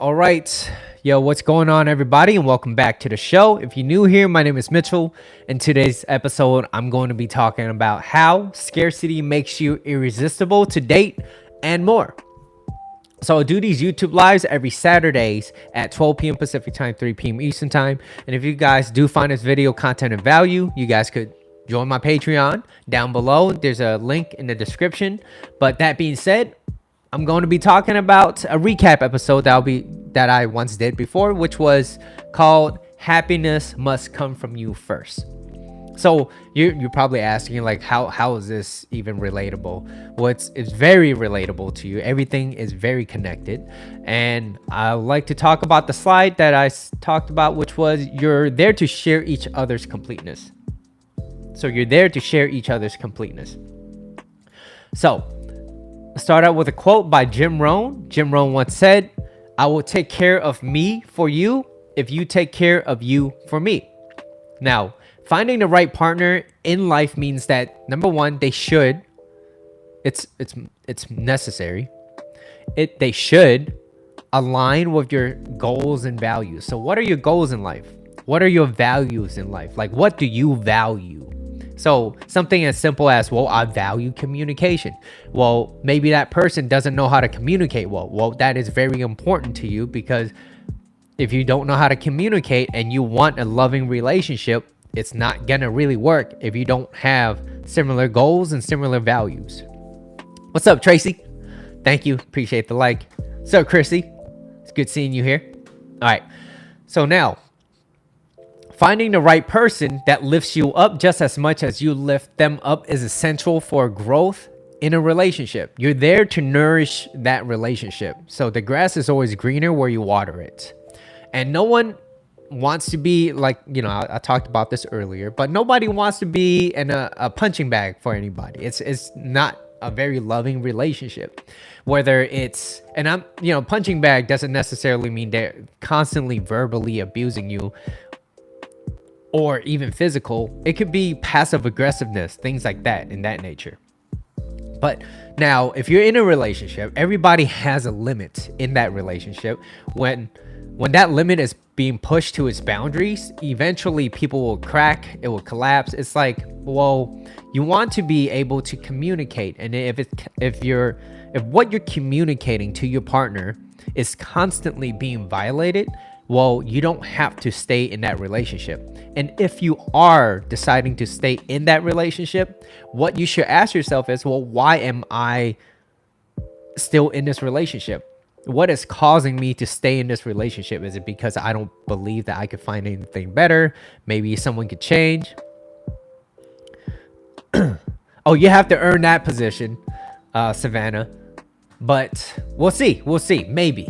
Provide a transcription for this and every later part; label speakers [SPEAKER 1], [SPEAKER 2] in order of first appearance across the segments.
[SPEAKER 1] All right. Yo, what's going on, everybody? And welcome back to the show. If you're new here, my name is Mitchell. In today's episode, I'm going to be talking about how scarcity makes you irresistible to date and more. So I do these YouTube lives every Saturdays at 12 p.m. Pacific time, 3 p.m. Eastern time. And if you guys do find this video content of value, you guys could join my Patreon down below. There's a link in the description. But that being said, I'm going to be talking about a recap episode that I once did before, which was called Happiness Must Come From You First. So you're probably asking, like, how is this even relatable? Well, it's very relatable to you. Everything is very connected. And I like to talk about the slide that I talked about, which was you're there to share each other's completeness. So you're there to share each other's completeness. So start out with a quote by Jim Rohn. Jim Rohn once said, "I will take care of me for you if you take care of you for me." Now, finding the right partner in life means that, number one, it's necessary. They should align with your goals and values. So what are your goals in life? What are your values in life? Like, what do you value? So something as simple as, well, I value communication. Well, maybe that person doesn't know how to communicate well. Well, that is very important to you, because if you don't know how to communicate and you want a loving relationship, it's not gonna really work if you don't have similar goals and similar values. What's up, Tracy? Thank you. Appreciate the like. What's up, Chrissy? It's good seeing you here. All right. So now, finding the right person that lifts you up just as much as you lift them up is essential for growth in a relationship. You're there to nourish that relationship. So the grass is always greener where you water it. And no one wants to be like, I talked about this earlier, but nobody wants to be in a punching bag for anybody. It's not a very loving relationship. Whether it's, punching bag doesn't necessarily mean they're constantly verbally abusing you, or even physical. It could be passive aggressiveness, things like that, in that nature. But now, if you're in a relationship, everybody has a limit in that relationship. When that limit is being pushed to its boundaries, eventually people will crack, it will collapse. It's like, well, you want to be able to communicate. And if what you're communicating to your partner is constantly being violated, well, you don't have to stay in that relationship. And if you are deciding to stay in that relationship, what you should ask yourself is, well, why am I still in this relationship? What is causing me to stay in this relationship? Is it because I don't believe that I could find anything better? Maybe someone could change. Oh, you have to earn that position, Savannah. But we'll see. Maybe.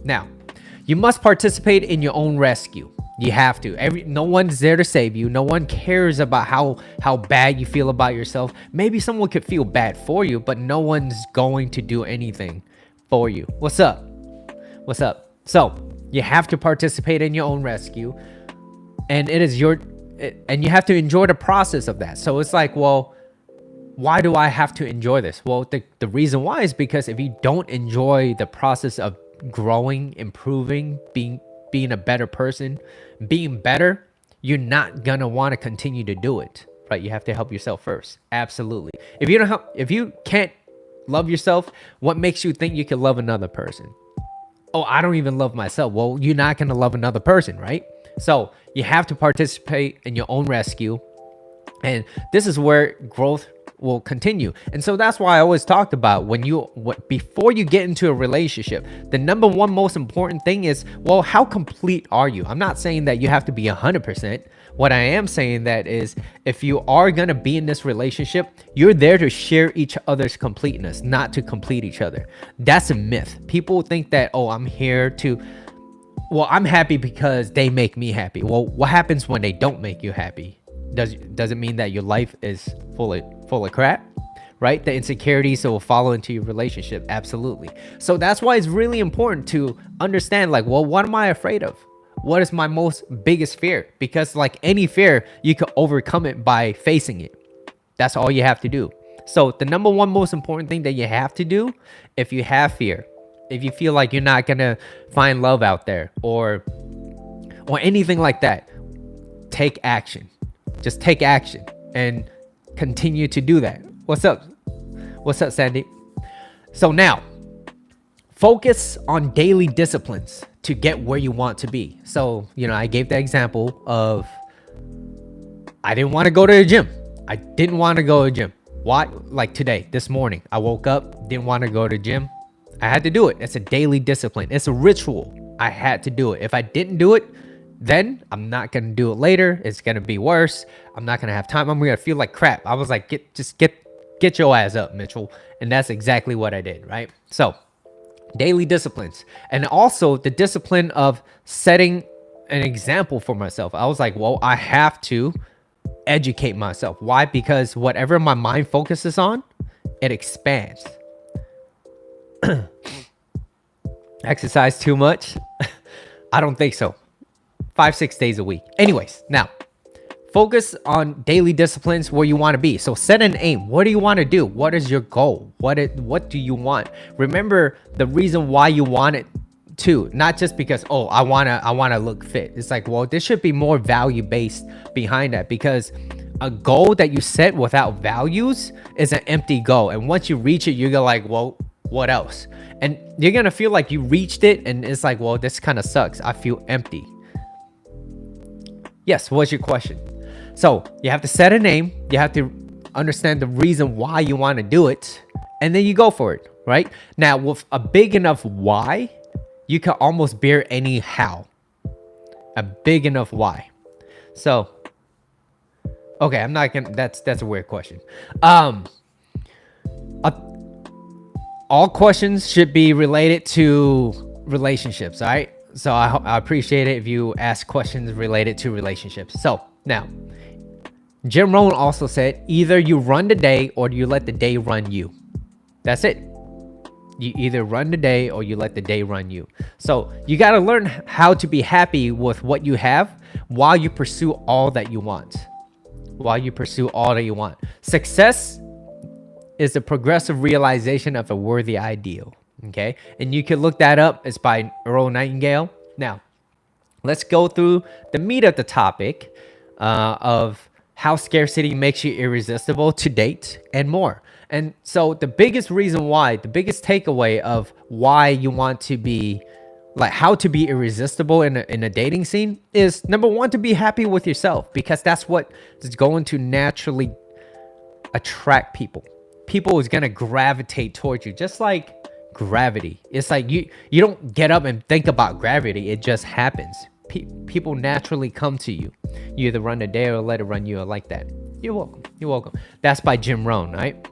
[SPEAKER 1] Now, you must participate in your own rescue. You have to. No one's there to save you. No one cares about how bad you feel about yourself. Maybe someone could feel bad for you, but no one's going to do anything for you. What's up? So you have to participate in your own rescue, and and you have to enjoy the process of that. So it's like, well, why do I have to enjoy this? Well, the reason why is because if you don't enjoy the process of growing, improving, being a better person, being better, you're not gonna want to continue to do it, right? You have to help yourself first. Absolutely. If you can't love yourself, what makes you think you can love another person? Oh, I don't even love myself. Well, you're not gonna love another person, right? So you have to participate in your own rescue, and this is where growth will continue. And so that's why I always talked about before you get into a relationship, the number one most important thing is, well, how complete are you? I'm not saying that you have to be 100%. What I am saying that is, if you are going to be in this relationship, you're there to share each other's completeness, not to complete each other. That's a myth. People think that, oh, I'm happy because they make me happy. Well, what happens when they don't make you happy? Does it mean that your life is full of crap, right? The insecurities that will follow into your relationship. Absolutely. So that's why it's really important to understand, like, well, what am I afraid of? What is my biggest fear? Because like any fear, you can overcome it by facing it. That's all you have to do. So the number one most important thing that you have to do, if you have fear, if you feel like you're not gonna find love out there, or anything like that, take action. Just take action and continue to do that. What's up? What's up, Sandy? So now, focus on daily disciplines to get where you want to be. So, I gave the example of I didn't want to go to the gym. I didn't want to go to the gym. Why? Like today, this morning, I woke up, didn't want to go to the gym. I had to do it. It's a daily discipline. It's a ritual. I had to do it. If I didn't do it, then I'm not going to do it later. It's going to be worse. I'm not going to have time. I'm going to feel like crap. I was like, get your ass up, Mitchell. And that's exactly what I did, right? So, daily disciplines. And also the discipline of setting an example for myself. I was like, well, I have to educate myself. Why? Because whatever my mind focuses on, it expands. Exercise too much? I don't think so. 5-6 days a week. Anyways, now focus on daily disciplines where you want to be. So set an aim. What do you want to do? What is your goal? What do you want? Remember the reason why you want it too, not just because, oh, I want to look fit. It's like, well, there should be more value based behind that, because a goal that you set without values is an empty goal. And once you reach it, you're gonna like, well, what else? And you're gonna feel like you reached it and it's like, well, this kind of sucks. I feel empty. Yes, what's your question? So you have to set a name. You have to understand the reason why you want to do it, and then you go for it, right? Now, with a big enough why, you can almost bear any how. A big enough why. So, okay, I'm not gonna. That's a weird question. All questions should be related to relationships, all right? So I appreciate it if you ask questions related to relationships. So now, Jim Rohn also said, either you run the day or you let the day run you. That's it. You either run the day or you let the day run you. So you got to learn how to be happy with what you have while you pursue all that you want. Success is the progressive realization of a worthy ideal. Okay, and you can look that up. It's by Earl Nightingale. Now, let's go through the meat of the topic of how scarcity makes you irresistible to date and more. And so the biggest reason why, the biggest takeaway of why you want to be, like how to be irresistible in a dating scene is, number one, to be happy with yourself, because that's what is going to naturally attract people. People is going to gravitate towards you, just like gravity. It's like you don't get up and think about gravity. It just happens. People naturally come to you. You either run the day or let it run you. I like that. You're welcome. That's by Jim Rohn, right?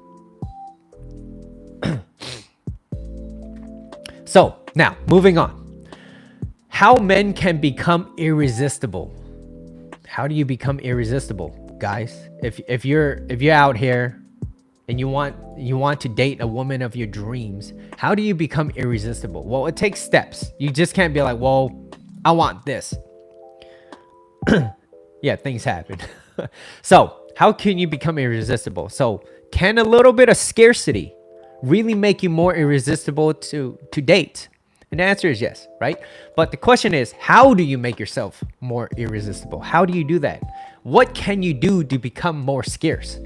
[SPEAKER 1] So now moving on. How men can become irresistible. How do you become irresistible, guys? If you're out here and you want to date a woman of your dreams, how do you become irresistible? Well, it takes steps. You just can't be like, well, I want this. Yeah, things happen. So how can you become irresistible? So can a little bit of scarcity really make you more irresistible to date? And the answer is yes, right? But the question is, how do you make yourself more irresistible? How do you do that? What can you do to become more scarce?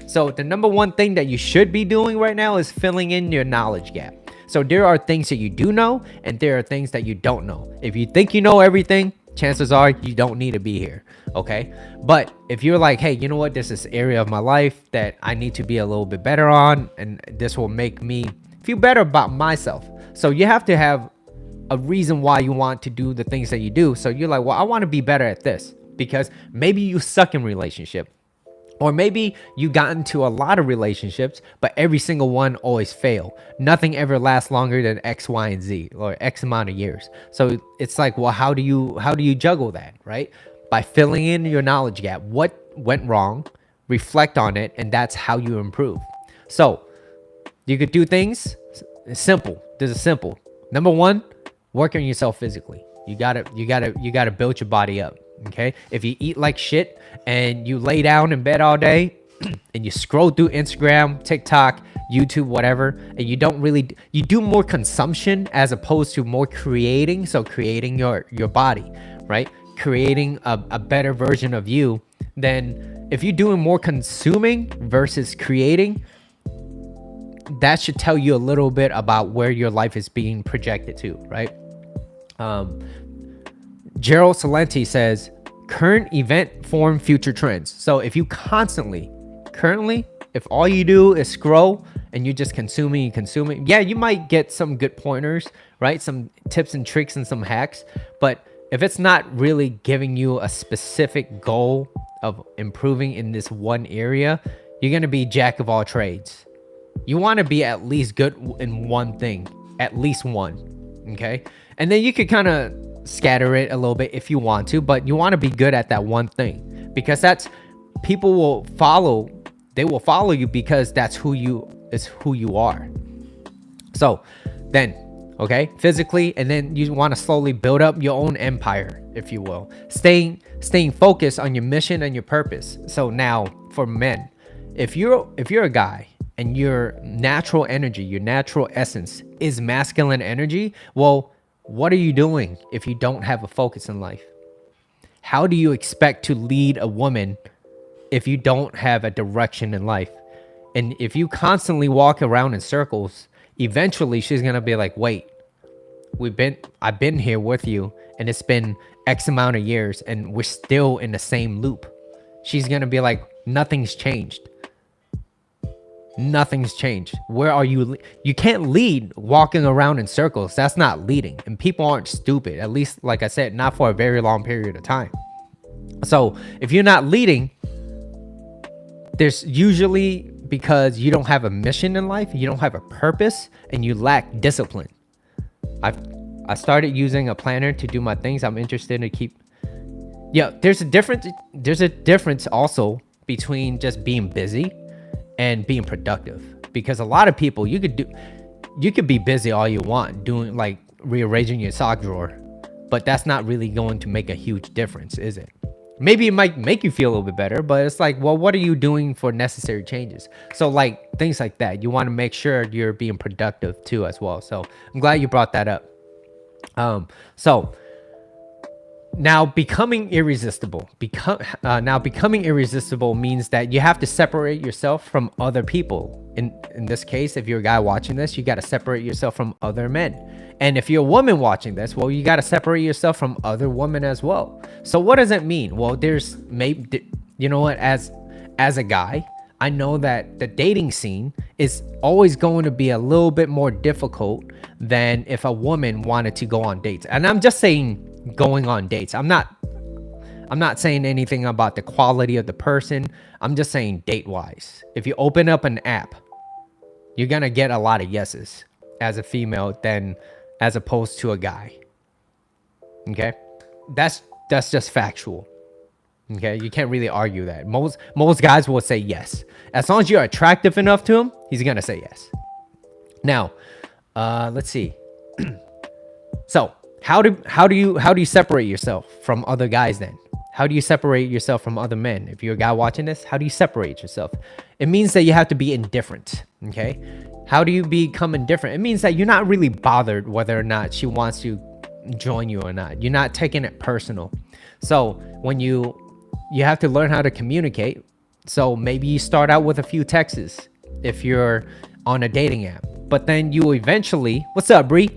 [SPEAKER 1] So the number one thing that you should be doing right now is filling in your knowledge gap. So there are things that you do know, and there are things that you don't know. If you think you know everything, chances are you don't need to be here, okay? But if you're like, hey, you know what? This is an area of my life that I need to be a little bit better on, and this will make me feel better about myself. So you have to have a reason why you want to do the things that you do. So you're like, well, I want to be better at this, because maybe you suck in relationship. Or maybe you got into a lot of relationships, but every single one always fail. Nothing ever lasts longer than X, Y, and Z, or X amount of years. So it's like, well, how do you juggle that, right? By filling in your knowledge gap. What went wrong? Reflect on it, and that's how you improve. So you could do things simple. This is simple. Number one, work on yourself physically. You gotta build your body up. Okay, if you eat like shit and you lay down in bed all day, and you scroll through Instagram, TikTok, YouTube, whatever, and you do more consumption as opposed to more creating. So creating your body, right? Creating a better version of you. Then if you're doing more consuming versus creating, that should tell you a little bit about where your life is being projected to, right? Gerald Salenti says, current event form future trends. So if you currently, if all you do is scroll and you're just consuming, yeah, you might get some good pointers, right? Some tips and tricks and some hacks. But if it's not really giving you a specific goal of improving in this one area, you're going to be jack of all trades. You want to be at least good in one thing, at least one. Okay. And then you could kind of scatter it a little bit if you want to, but you want to be good at that one thing, because that's, people will follow, they will follow you because that's who you are. So then, okay, physically, and then you want to slowly build up your own empire, if you will, staying focused on your mission and your purpose. So now for men, if you're a guy and your natural energy, your natural essence is masculine energy, well, what are you doing if you don't have a focus in life? How do you expect to lead a woman if you don't have a direction in life? And if you constantly walk around in circles, eventually she's going to be like, wait, I've been here with you and it's been X amount of years and we're still in the same loop. She's going to be like, nothing's changed. Nothing's changed. Where are you? You can't lead walking around in circles. That's not leading. And people aren't stupid. At least, like I said, not for a very long period of time. So if you're not leading, there's usually because you don't have a mission in life, you don't have a purpose, and you lack discipline. I started using a planner to do my things. I'm interested to keep. Yeah, there's a difference also between just being busy and being productive, because a lot of people, you could be busy all you want doing, like rearranging your sock drawer, but that's not really going to make a huge difference, is it? Maybe it might make you feel a little bit better, but it's like, well, what are you doing for necessary changes? So like things like that, you want to make sure you're being productive too as well. So I'm glad you brought that up. So now becoming irresistible means that you have to separate yourself from other people. In this case, if you're a guy watching this, you got to separate yourself from other men. And if you're a woman watching this, well, you got to separate yourself from other women as well. So what does it mean? Well, there's maybe, you know what, as a guy, I know that the dating scene is always going to be a little bit more difficult than if a woman wanted to go on dates. And I'm just saying going on dates. I'm not saying anything about the quality of the person. I'm just saying date wise. If you open up an app, you're going to get a lot of yeses as a female than as opposed to a guy. Okay? That's just factual. Okay? You can't really argue that. Most guys will say yes. As long as you're attractive enough to him, he's going to say yes. Now, let's see. So, how do you separate yourself from other guys then? How do you separate yourself from other men? If you're a guy watching this, how do you separate yourself? It means that you have to be indifferent, okay? How do you become indifferent? It means that you're not really bothered whether or not she wants to join you or not. You're not taking it personal. So when you have to learn how to communicate. So maybe you start out with a few texts if you're on a dating app, but then you eventually, what's up, Bree?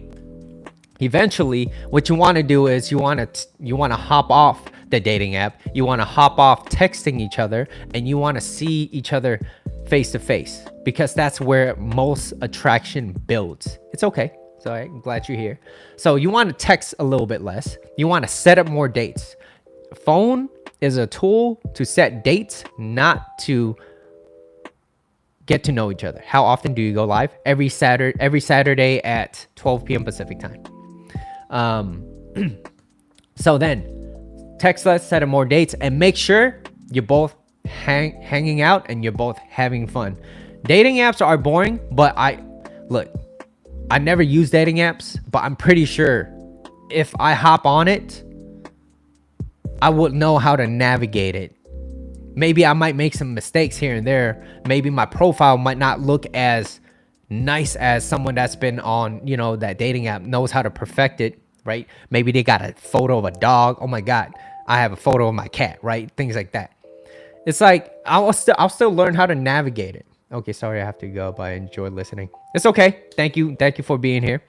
[SPEAKER 1] Eventually, what you want to do is you want to hop off the dating app. You want to hop off texting each other, and you want to see each other face to face, because that's where most attraction builds. It's okay. So I'm glad you're here. So you want to text a little bit less. You want to set up more dates. Phone is a tool to set dates, not to get to know each other. How often do you go live? Every Saturday at 12 p.m. Pacific time. So then text less, set up more dates, and make sure you're both hanging out and you're both having fun. Dating apps are boring, but I never use dating apps, but I'm pretty sure if I hop on it, I would know how to navigate it Maybe I might make some mistakes here and there. Maybe my profile might not look as nice as someone that's been on, that dating app, knows how to perfect it, right? Maybe they got a photo of a dog. Oh my God, I have a photo of my cat, right? Things like that. It's like, I'll still learn how to navigate it. Okay, sorry, I have to go, but I enjoyed listening. It's okay. Thank you for being here.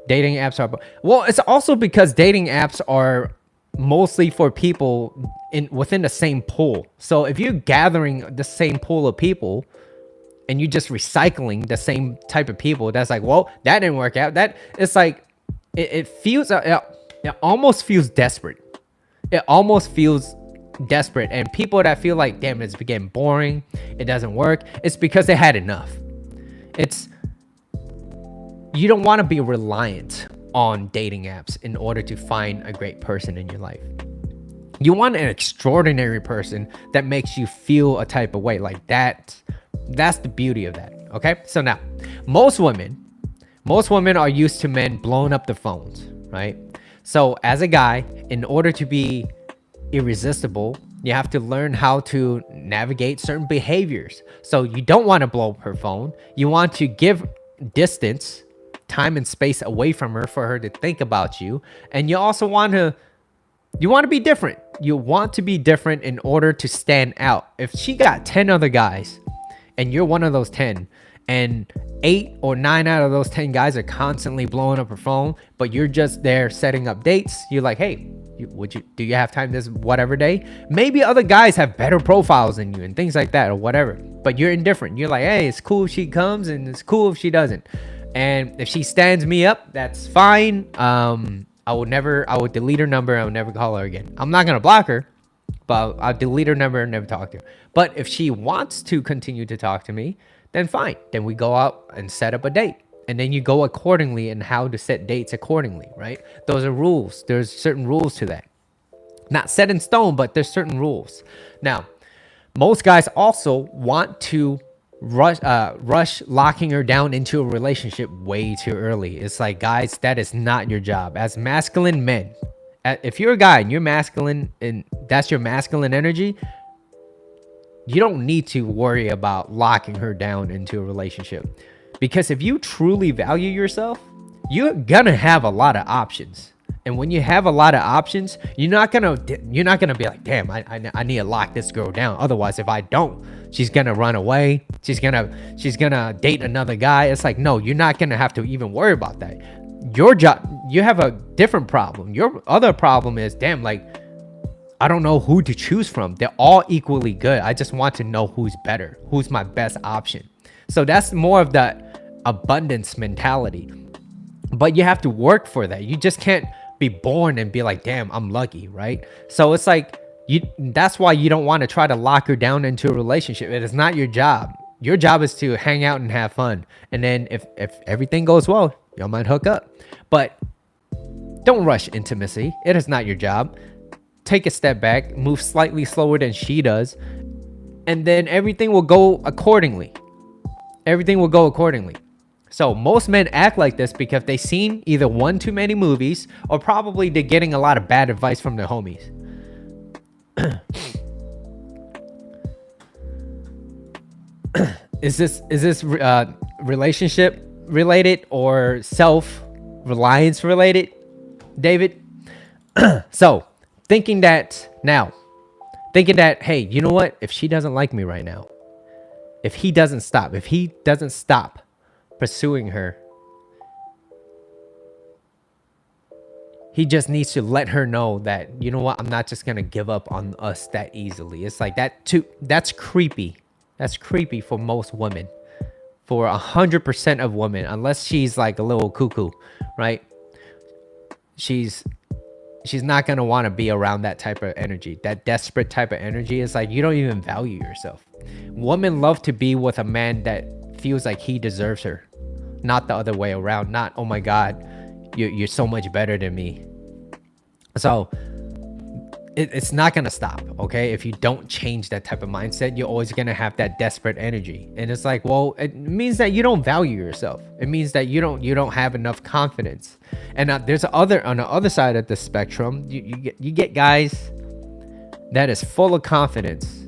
[SPEAKER 1] Dating apps are, well, it's also because dating apps are mostly for people within the same pool. So if you're gathering the same pool of people and you're just recycling the same type of people, that's like, well, that didn't work out. That it's like, it feels, it almost feels desperate. It almost feels desperate. And people that feel like, damn, it's getting boring, it doesn't work, it's because they had enough. You don't want to be reliant on dating apps in order to find a great person in your life. You want an extraordinary person that makes you feel a type of way. Like that's the beauty of that. Okay. So now most women are used to men blowing up their phones, right? So as a guy, in order to be irresistible, you have to learn how to navigate certain behaviors. So you don't want to blow up her phone. You want to give distance, time and space away from her for her to think about you. And you also want to be different. You want to be different in order to stand out. If she got 10 other guys and you're one of those 10, and 8 or 9 out of those 10 guys are constantly blowing up her phone, but you're just there setting up dates, you're like, hey, do you have time this whatever day? Maybe other guys have better profiles than you and things like that or whatever, but you're indifferent. You're like, hey, it's cool if she comes and it's cool if she doesn't. And if she stands me up, that's fine. I would delete her number. I would never call her again. I'm not going to block her, but I'll delete her number and never talk to her. But if she wants to continue to talk to me, then fine. Then we go out and set up a date. And then you go accordingly in how to set dates accordingly, right? Those are rules. There's certain rules to that. Not set in stone, but there's certain rules. Now, most guys also want to rush locking her down into a relationship way too early. It's like, guys, that is not your job. As masculine men, if you're a guy and you're masculine and that's your masculine energy, you don't need to worry about locking her down into a relationship. Because if you truly value yourself, you're gonna have a lot of options. And when you have a lot of options, you're not gonna be like, damn, I need to lock this girl down. Otherwise, if I don't, she's gonna run away. She's gonna date another guy. It's like, no, you're not gonna have to even worry about that. Your job, you have a different problem. Your other problem is, damn, like, I don't know who to choose from. They're all equally good. I just want to know who's better, who's my best option. So that's more of that abundance mentality. But you have to work for that. You just can't be born and be like, damn, I'm lucky, right? So it's like, that's why you don't want to try to lock her down into a relationship. It is not your job. Your job is to hang out and have fun. And then if everything goes well, y'all might hook up. But don't rush intimacy. It is not your job. Take a step back, move slightly slower than she does, and then everything will go accordingly. Everything will go accordingly. So most men act like this because they've seen either one too many movies or probably they're getting a lot of bad advice from their homies. Is this relationship related or self-reliance related, David? So thinking that, hey, you know what? If she doesn't like me right now, if he doesn't stop pursuing her, he just needs to let her know that, you know what, I'm not just gonna give up on us that easily. It's like that too. That's creepy. That's creepy for most women, for 100% of women, unless she's like a little cuckoo, right? She's not gonna want to be around that type of energy, that desperate type of energy. It's like, you don't even value yourself. Women love to be with a man that feels like he deserves her, not the other way around. Not, oh my God, you're so much better than me. So it's not gonna stop, okay? If you don't change that type of mindset, you're always gonna have that desperate energy. And it's like, well, it means that you don't value yourself. It means that you don't have enough confidence. And there's on the other side of the spectrum, you get guys that is full of confidence,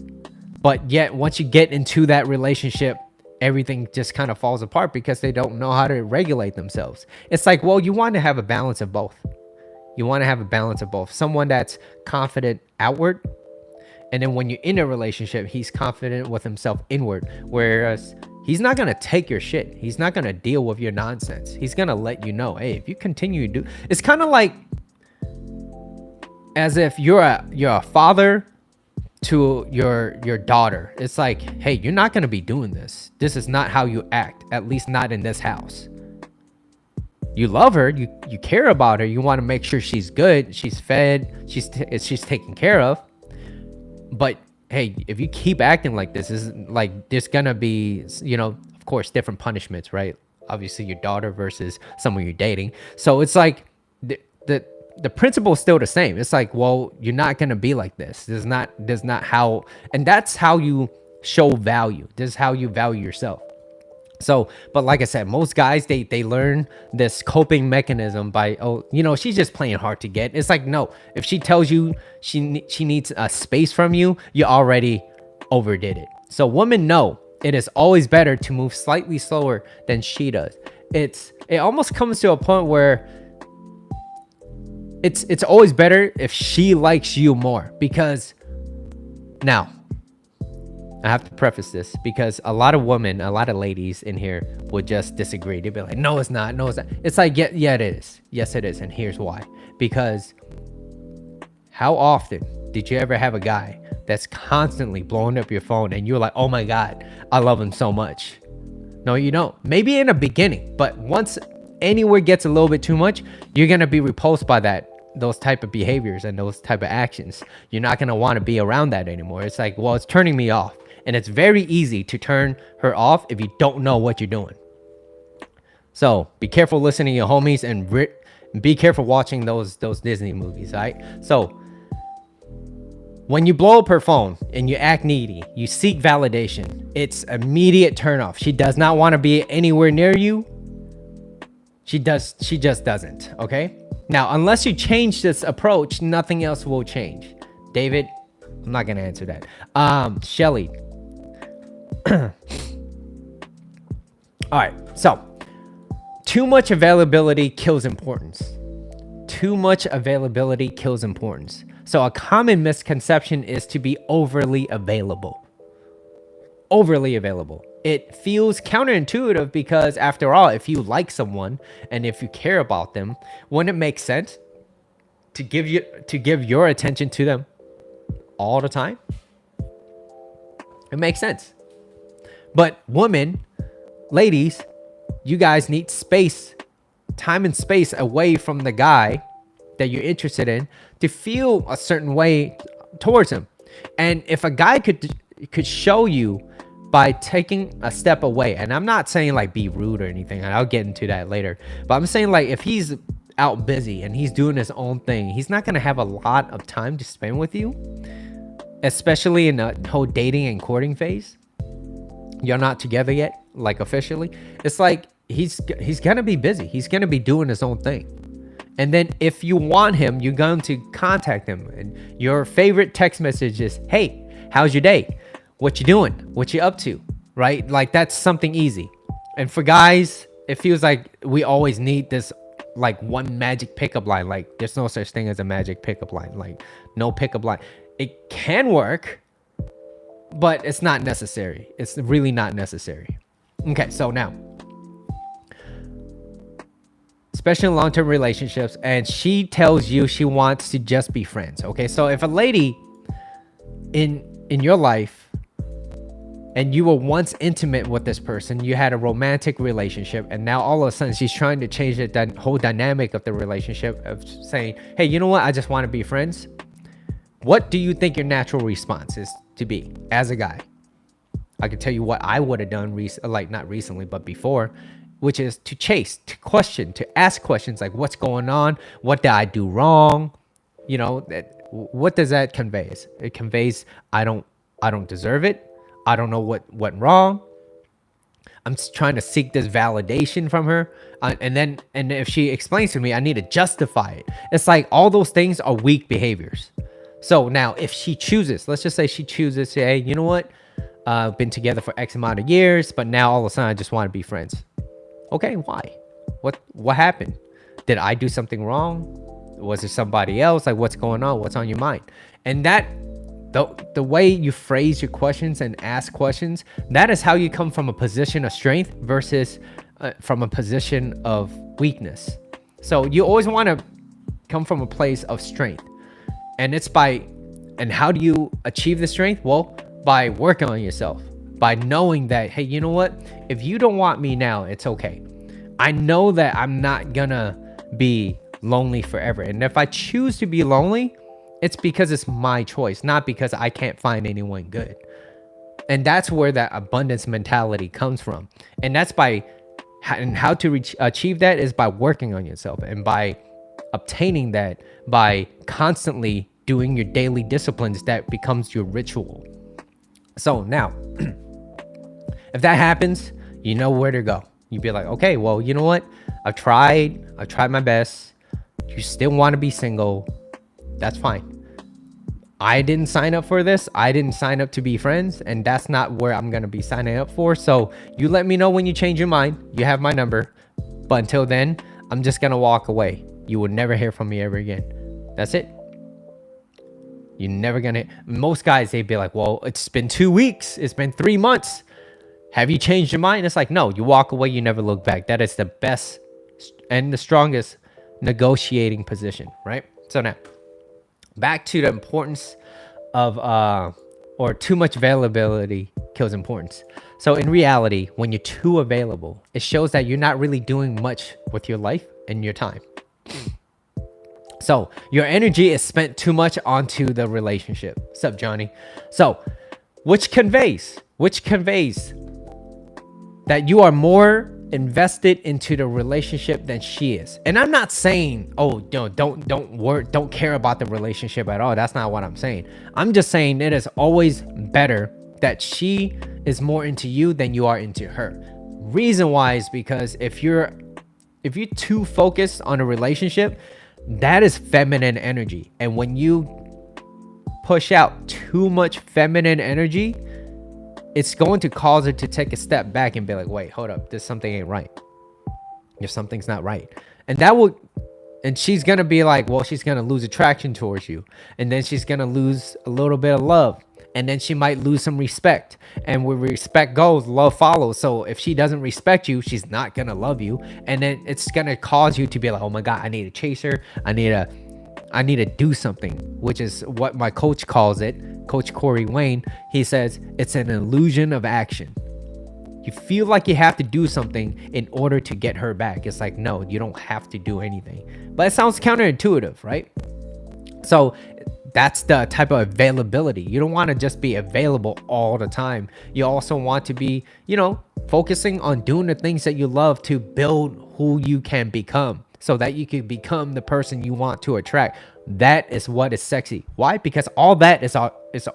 [SPEAKER 1] But yet once you get into that relationship, everything just kind of falls apart because they don't know how to regulate themselves. It's like, well, you want to have a balance of both. You want to have a balance of both. Someone that's confident outward, and then when you're in a relationship, he's confident with himself inward. Whereas he's not going to take your shit. He's not going to deal with your nonsense. He's going to let you know, hey, if you continue to do, it's kind of like as if you're a father to your daughter. It's like, hey, you're not going to be doing this. This is not how you act, at least not in this house. You love her, you care about her, you want to make sure she's good, she's fed, she's taken care of. But hey, if you keep acting like this, is like there's gonna be, you know, of course, different punishments, right? Obviously, your daughter versus someone you're dating. So it's like the principle is still the same. It's like, well, you're not gonna be like this. There's not how, and that's how you show value. This is how you value yourself. So, but like I said, most guys, they learn this coping mechanism by, oh, you know, she's just playing hard to get. It's like, no, if she tells you she needs a space from you, you already overdid it. So women know it is always better to move slightly slower than she does. It almost comes to a point where it's always better if she likes you more, because now, I have to preface this because a lot of women, a lot of ladies in here would just disagree. They'd be like, no, it's not. No, it's not. It's like, yeah, it is. Yes, it is. And here's why. Because how often did you ever have a guy that's constantly blowing up your phone and you're like, oh my God, I love him so much? No, you don't. Maybe in the beginning, but once anywhere gets a little bit too much, you're going to be repulsed by those type of behaviors and those type of actions. You're not going to want to be around that anymore. It's like, well, it's turning me off. And it's very easy to turn her off if you don't know what you're doing. So be careful listening to your homies, and be careful watching those Disney movies, all right? So when you blow up her phone and you act needy, you seek validation, it's immediate turn off. She does not want to be anywhere near you. She just doesn't, okay? Now, unless you change this approach, nothing else will change. David, I'm not going to answer that. Shelly. All right, so too much availability kills importance. Too much availability kills importance. So a common misconception is to be overly available. Overly available. It feels counterintuitive because, after all, if you like someone and if you care about them, wouldn't it make sense to give your attention to them all the time? It makes sense. But women, ladies, you guys need space, time and space away from the guy that you're interested in to feel a certain way towards him. And if a guy could show you by taking a step away, and I'm not saying like be rude or anything, and I'll get into that later, but I'm saying like if he's out busy and he's doing his own thing, he's not going to have a lot of time to spend with you, especially in the whole dating and courting phase. You're not together yet, like officially. It's like he's gonna be busy. He's gonna be doing his own thing. And then if you want him, you're going to contact him. And your favorite text message is, hey, how's your day? What you doing? What you up to? Right? Like that's something easy. And for guys, it feels like we always need this like one magic pickup line. Like there's no such thing as a magic pickup line. Like no pickup line. It can work, but it's not necessary. It's really not necessary. Okay, so now, especially in long-term relationships, and she tells you she wants to just be friends. Okay, so if a lady in your life and you were once intimate with this person, you had a romantic relationship, and now all of a sudden she's trying to change that whole dynamic of the relationship of saying, hey, you know what? I just want to be friends. What do you think your natural response is to be as a guy? I can tell you what I would have done, like not recently, but before, which is to chase, to question, to ask questions like, what's going on? What did I do wrong? You know, what does that convey? It conveys, I don't deserve it. I don't know what went wrong. I'm just trying to seek this validation from her. And if she explains to me, I need to justify it. It's like all those things are weak behaviors. So now if she chooses, let's just say she chooses, hey, you know what? Been together for X amount of years, but now all of a sudden I just want to be friends. Okay, why? What happened? Did I do something wrong? Was it somebody else? Like, what's going on? What's on your mind? And that the way you phrase your questions and ask questions, that is how you come from a position of strength versus from a position of weakness. So you always want to come from a place of strength. And and how do you achieve the strength? Well, by working on yourself, by knowing that, hey, you know what? If you don't want me now, it's okay. I know that I'm not gonna be lonely forever. And if I choose to be lonely, it's because it's my choice, not because I can't find anyone good. And that's where that abundance mentality comes from. And that's how to achieve that is by working on yourself, and by obtaining that by constantly doing your daily disciplines that becomes your ritual. So now, if that happens, you know where to go. You'd be like, okay, well, you know what? I've tried my best. You still want to be single. That's fine. I didn't sign up for this. I didn't sign up to be friends, and that's not where I'm going to be signing up for. So you let me know when you change your mind. You have my number. But until then, I'm just going to walk away. You will never hear from me ever again. That's it. You're never going to. Most guys, they'd be like, well, it's been 2 weeks. It's been 3 months. Have you changed your mind? It's like, no, you walk away. You never look back. That is the best and the strongest negotiating position, right? So now, back to the importance of or too much availability kills importance. So in reality, when you're too available, it shows that you're not really doing much with your life and your time. So your energy is spent too much onto the relationship. What's up, Johnny? So which conveys that you are more invested into the relationship than she is. And I'm not saying, oh, don't care about the relationship at all. That's not what I'm saying. I'm just saying it is always better that she is more into you than you are into her. Reason why is because if you're too focused on a relationship, that is feminine energy. And when you push out too much feminine energy, it's going to cause her to take a step back and be like, wait, hold up, this something ain't right. If something's not right. And she's going to be like, well, she's going to lose attraction towards you. And then she's going to lose a little bit of love. And then she might lose some respect. And where respect goes, love follows. So if she doesn't respect you, she's not going to love you. And then it's going to cause you to be like, oh my God, I need to chase her. I need to do something, which is what my coach calls it. Coach Corey Wayne, he says it's an illusion of action. You feel like you have to do something in order to get her back. It's like, no, you don't have to do anything. But it sounds counterintuitive, right? So that's the type of availability. You don't want to just be available all the time. You also want to be, focusing on doing the things that you love to build who you can become, so that you can become the person you want to attract. That is what is sexy. Why? Because all that is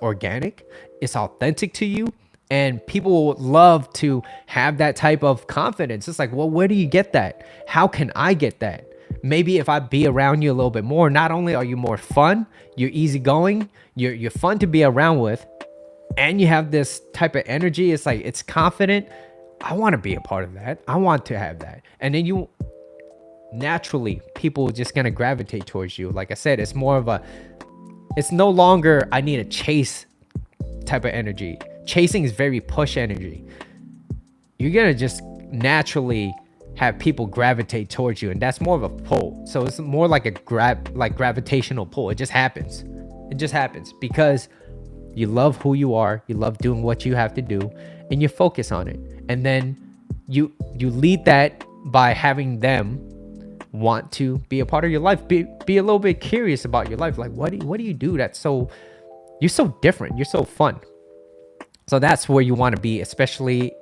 [SPEAKER 1] organic, it's authentic to you, and people would love to have that type of confidence. It's like, well, where do you get that? How can I get that? Maybe if I be around you a little bit more, not only are you more fun, you're easygoing, you're fun to be around with, and you have this type of energy. It's like, it's confident. I want to be a part of that. I want to have that. And then naturally, people are just going to gravitate towards you. Like I said, it's no longer I need to chase type of energy. Chasing is very push energy. You're going to just naturally have people gravitate towards you, and that's more of a pull. So it's more like a gravitational pull. It just happens because you love who you are, you love doing what you have to do, and you focus on it. And then you lead that by having them want to be a part of your life, be a little bit curious about your life. Like, what do you do that's you're so different, you're so fun. So that's where you want to be, especially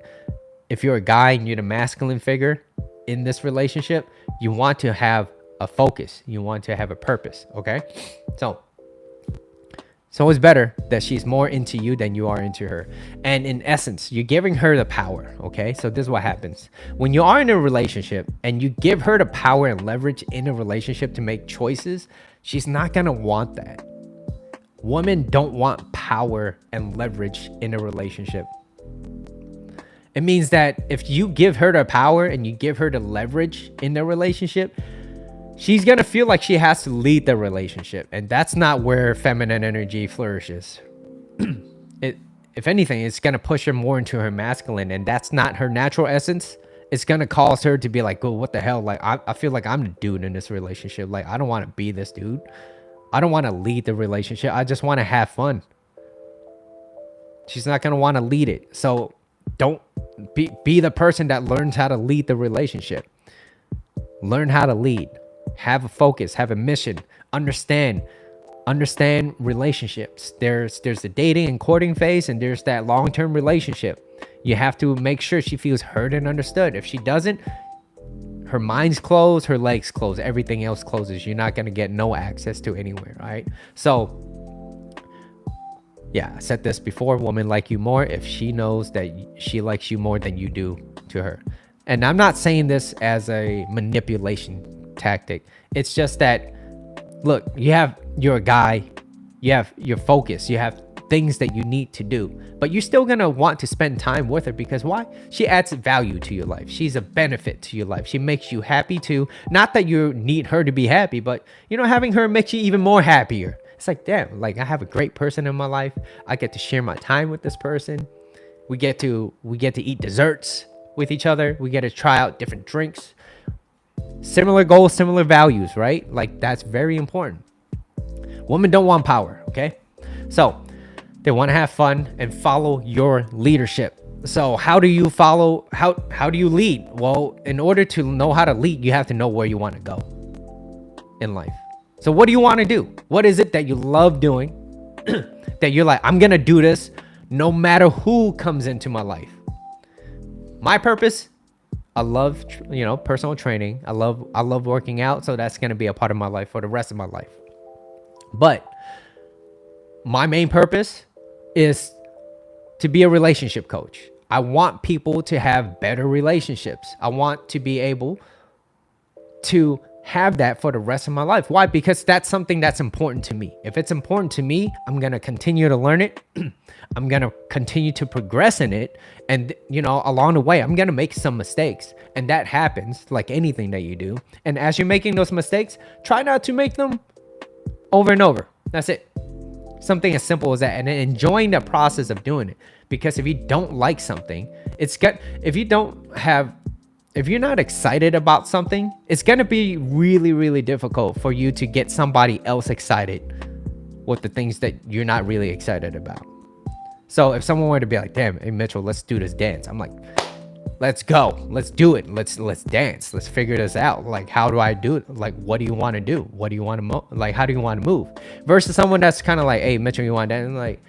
[SPEAKER 1] if you're a guy and you're the masculine figure in this relationship. You want to have a focus, you want to have a purpose. Okay, so it's better that she's more into you than you are into her. And in essence, you're giving her the power. Okay, so this is what happens when you are in a relationship and you give her the power and leverage in a relationship to make choices. She's not gonna want that. Women don't want power and leverage in a relationship. It means that if you give her the power and you give her the leverage in the relationship, she's going to feel like she has to lead the relationship. And that's not where feminine energy flourishes. If anything, it's going to push her more into her masculine. And that's not her natural essence. It's going to cause her to be like, oh, what the hell? Like, I feel like I'm the dude in this relationship. Like, I don't want to be this dude. I don't want to lead the relationship. I just want to have fun. She's not going to want to lead it. So don't be the person that learns how to lead the relationship. Learn how to lead. Have a focus. Have a mission. Understand relationships. There's the dating and courting phase, and there's that long-term relationship. You have to make sure she feels heard and understood. If she doesn't, her mind's closed, her legs closed, everything else closes. You're not going to get no access to anywhere, right? So yeah, I said this before, women like you more if she knows that she likes you more than you do to her. And I'm not saying this as a manipulation tactic. It's just that, look, you're a guy, you have your focus, you have things that you need to do, but you're still going to want to spend time with her because why? She adds value to your life. She's a benefit to your life. She makes you happy too. Not that you need her to be happy, but having her makes you even more happier. It's like, damn, like I have a great person in my life. I get to share my time with this person. We get to eat desserts with each other. We get to try out different drinks. Similar goals, similar values, right? Like that's very important. Women don't want power, okay? So they want to have fun and follow your leadership. So how do you follow? How do you lead? Well, in order to know how to lead, you have to know where you want to go in life. So what do you want to do? What is it that you love doing that you're like, I'm going to do this no matter who comes into my life? My purpose, I love, personal training. I love working out. So that's going to be a part of my life for the rest of my life. But my main purpose is to be a relationship coach. I want people to have better relationships. I want to be able to have that for the rest of my life. Why? Because that's something that's important to me. If it's important to me, I'm going to continue to learn it. I'm going to continue to progress in it. And, along the way, I'm going to make some mistakes. And that happens like anything that you do. And as you're making those mistakes, try not to make them over and over. That's it. Something as simple as that. And then enjoying the process of doing it. Because if you don't like something, if you're not excited about something, it's going to be really, really difficult for you to get somebody else excited with the things that you're not really excited about. So if someone were to be like, damn, hey Mitchell, let's do this dance. I'm like, let's go. Let's do it. Let's dance. Let's figure this out. Like, how do I do it? Like, what do you want to do? What do you want to how do you want to move? Versus someone that's kind of like, hey Mitchell, you want to dance? Like,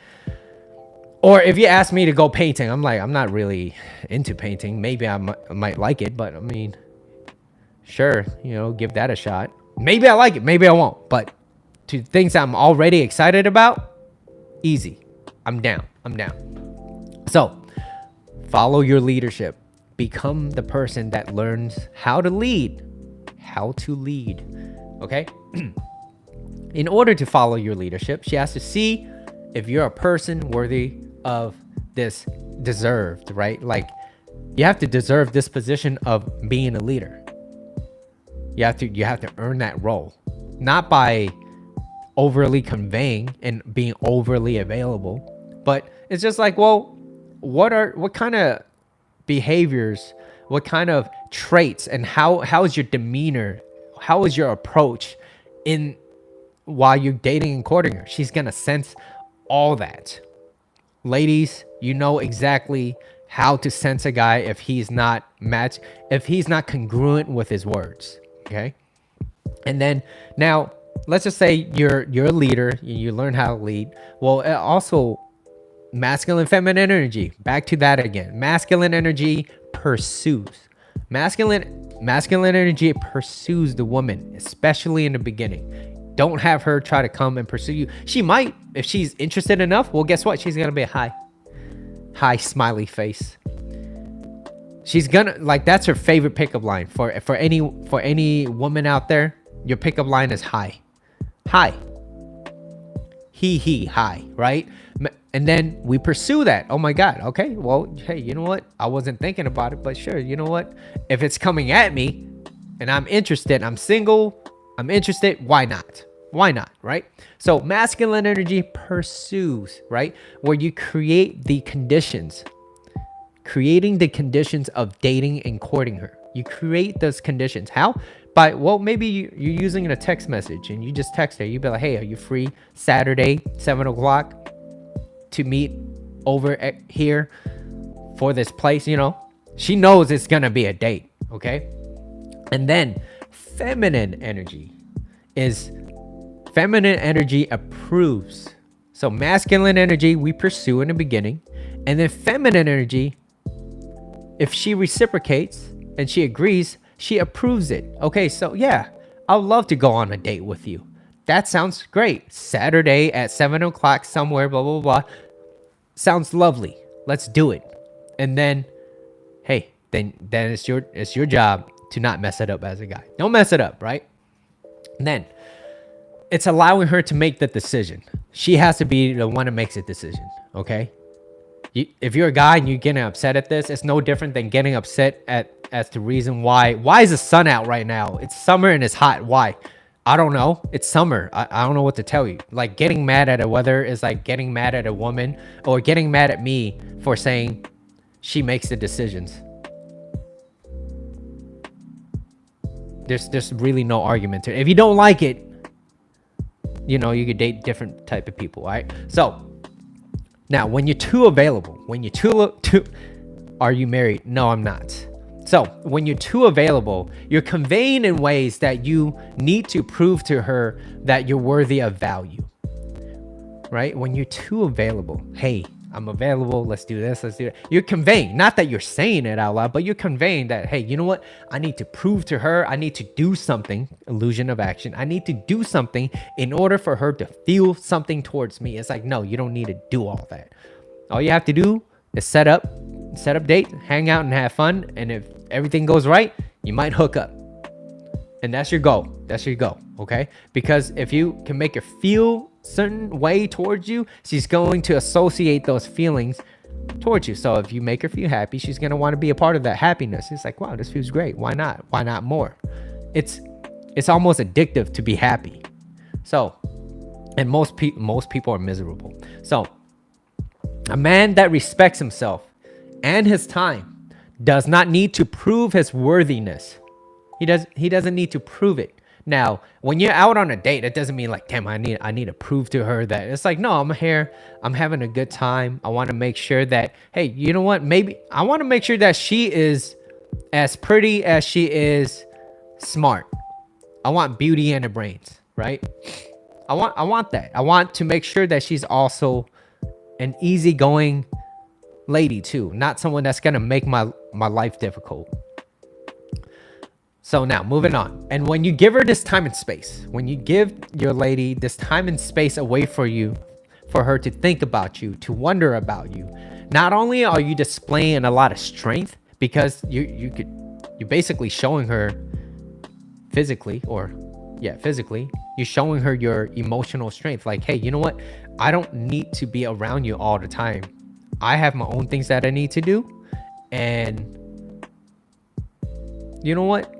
[SPEAKER 1] or if you ask me to go painting, I'm like, I'm not really into painting. Maybe I might like it, but I mean, sure, give that a shot. Maybe I like it, maybe I won't. But to things I'm already excited about, easy. I'm down. So follow your leadership. Become the person that learns how to lead. Okay? In order to follow your leadership, she has to see if you're a person worthy of this deserved, right? Like you have to deserve this position of being a leader. You have to earn that role, not by overly conveying and being overly available, but it's just like, well, what kind of behaviors, what kind of traits, and how is your demeanor, how is your approach while you're dating and courting her? She's gonna sense all that. Ladies, you know exactly how to sense a guy if he's not congruent with his words. Okay. And then now let's just say you're a leader, you learn how to lead. Well, also masculine, feminine energy. Back to that again. Masculine energy pursues. Masculine energy pursues the woman, especially in the beginning. Don't have her try to come and pursue you. She might, if she's interested enough. Well, guess what? She's gonna be a high smiley face. She's gonna that's her favorite pickup line for any woman out there. Your pickup line is hi. he high, right? And then we pursue that. Oh my God. Okay. Well, hey, you know what? I wasn't thinking about it, but sure. You know what? If it's coming at me and I'm interested, I'm single, I'm interested, why not? Why not, right? So masculine energy pursues, right? Where you create the conditions, creating the conditions of dating and courting her. You create those conditions. How? By, well, maybe you're using a text message and you just text her. You be like, hey, are you free Saturday, 7 o'clock to meet over here for this place? You know, she knows it's going to be a date. Okay. And then feminine energy approves. So masculine energy, we pursue in the beginning. And then feminine energy, if she reciprocates and she agrees, she approves it. Okay, so yeah, I'd love to go on a date with you. That sounds great. Saturday at 7 o'clock somewhere, blah, blah, blah. Sounds lovely. Let's do it. And then, hey, then it's your job to not mess it up as a guy. Don't mess it up, right? And then it's allowing her to make the decision. She has to be the one that makes a decision, okay? If you're a guy and you're getting upset at this, it's no different than getting upset as the reason why is the sun out right now? It's summer and it's hot. Why? I don't know. It's summer. I don't know what to tell you. Like, getting mad at the weather is like getting mad at a woman, or getting mad at me for saying she makes the decisions. There's really no argument to it. If you don't like it, you know, you could date different type of people, right? So now, when you're too available, are you married? No, I'm not. So when you're too available, you're conveying in ways that you need to prove to her that you're worthy of value, right? When you're too available, hey, I'm available, let's do this, let's do that. You're conveying, not that you're saying it out loud, but you're conveying that, hey, you know what? I need to prove to her, I need to do something, illusion of action. I need to do something in order for her to feel something towards me. It's like, no, you don't need to do all that. All you have to do is set up date, hang out and have fun. And if everything goes right, you might hook up. And that's your goal. That's your goal, okay? Because if you can make her feel certain way towards you, she's going to associate those feelings towards you. So if you make her feel happy, she's going to want to be a part of that happiness. It's like, wow, this feels great. Why not? Why not more? It's almost addictive to be happy. So, and most people are miserable. So a man that respects himself and his time does not need to prove his worthiness. He doesn't need to prove it. Now, when you're out on a date, it doesn't mean like, damn, I need to prove to her that. It's like, no, I'm here, I'm having a good time. I want to make sure that, hey, you know what? Maybe I want to make sure that she is as pretty as she is smart. I want beauty in her brains, right? I want that. I want to make sure that she's also an easygoing lady too, not someone that's gonna make my life difficult. So now, moving on. And when you give her this time and space, when you give your lady this time and space away for her to think about you, to wonder about you, not only are you displaying a lot of strength, because you're basically showing her physically, you're showing her your emotional strength. Like, hey, you know what? I don't need to be around you all the time. I have my own things that I need to do. And you know what?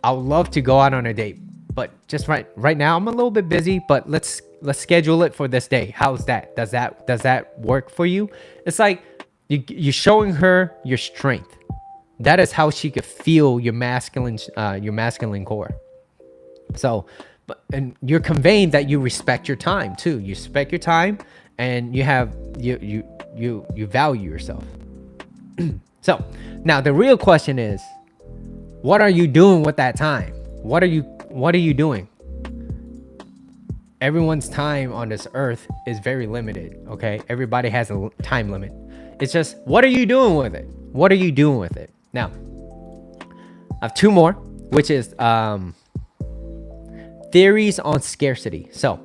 [SPEAKER 1] I would love to go out on a date, but just right now I'm a little bit busy, but let's schedule it for this day. How's that? Does that work for you? It's like you're showing her your strength. That is how she could feel your masculine core. So, and you're conveying that you respect your time too. You respect your time, and you value yourself. So now the real question is, what are you doing with that time? What are you doing? Everyone's time on this earth is very limited, okay? Everybody has a time limit. It's just, what are you doing with it? What are you doing with it? Now, I have two more, which is theories on scarcity. So,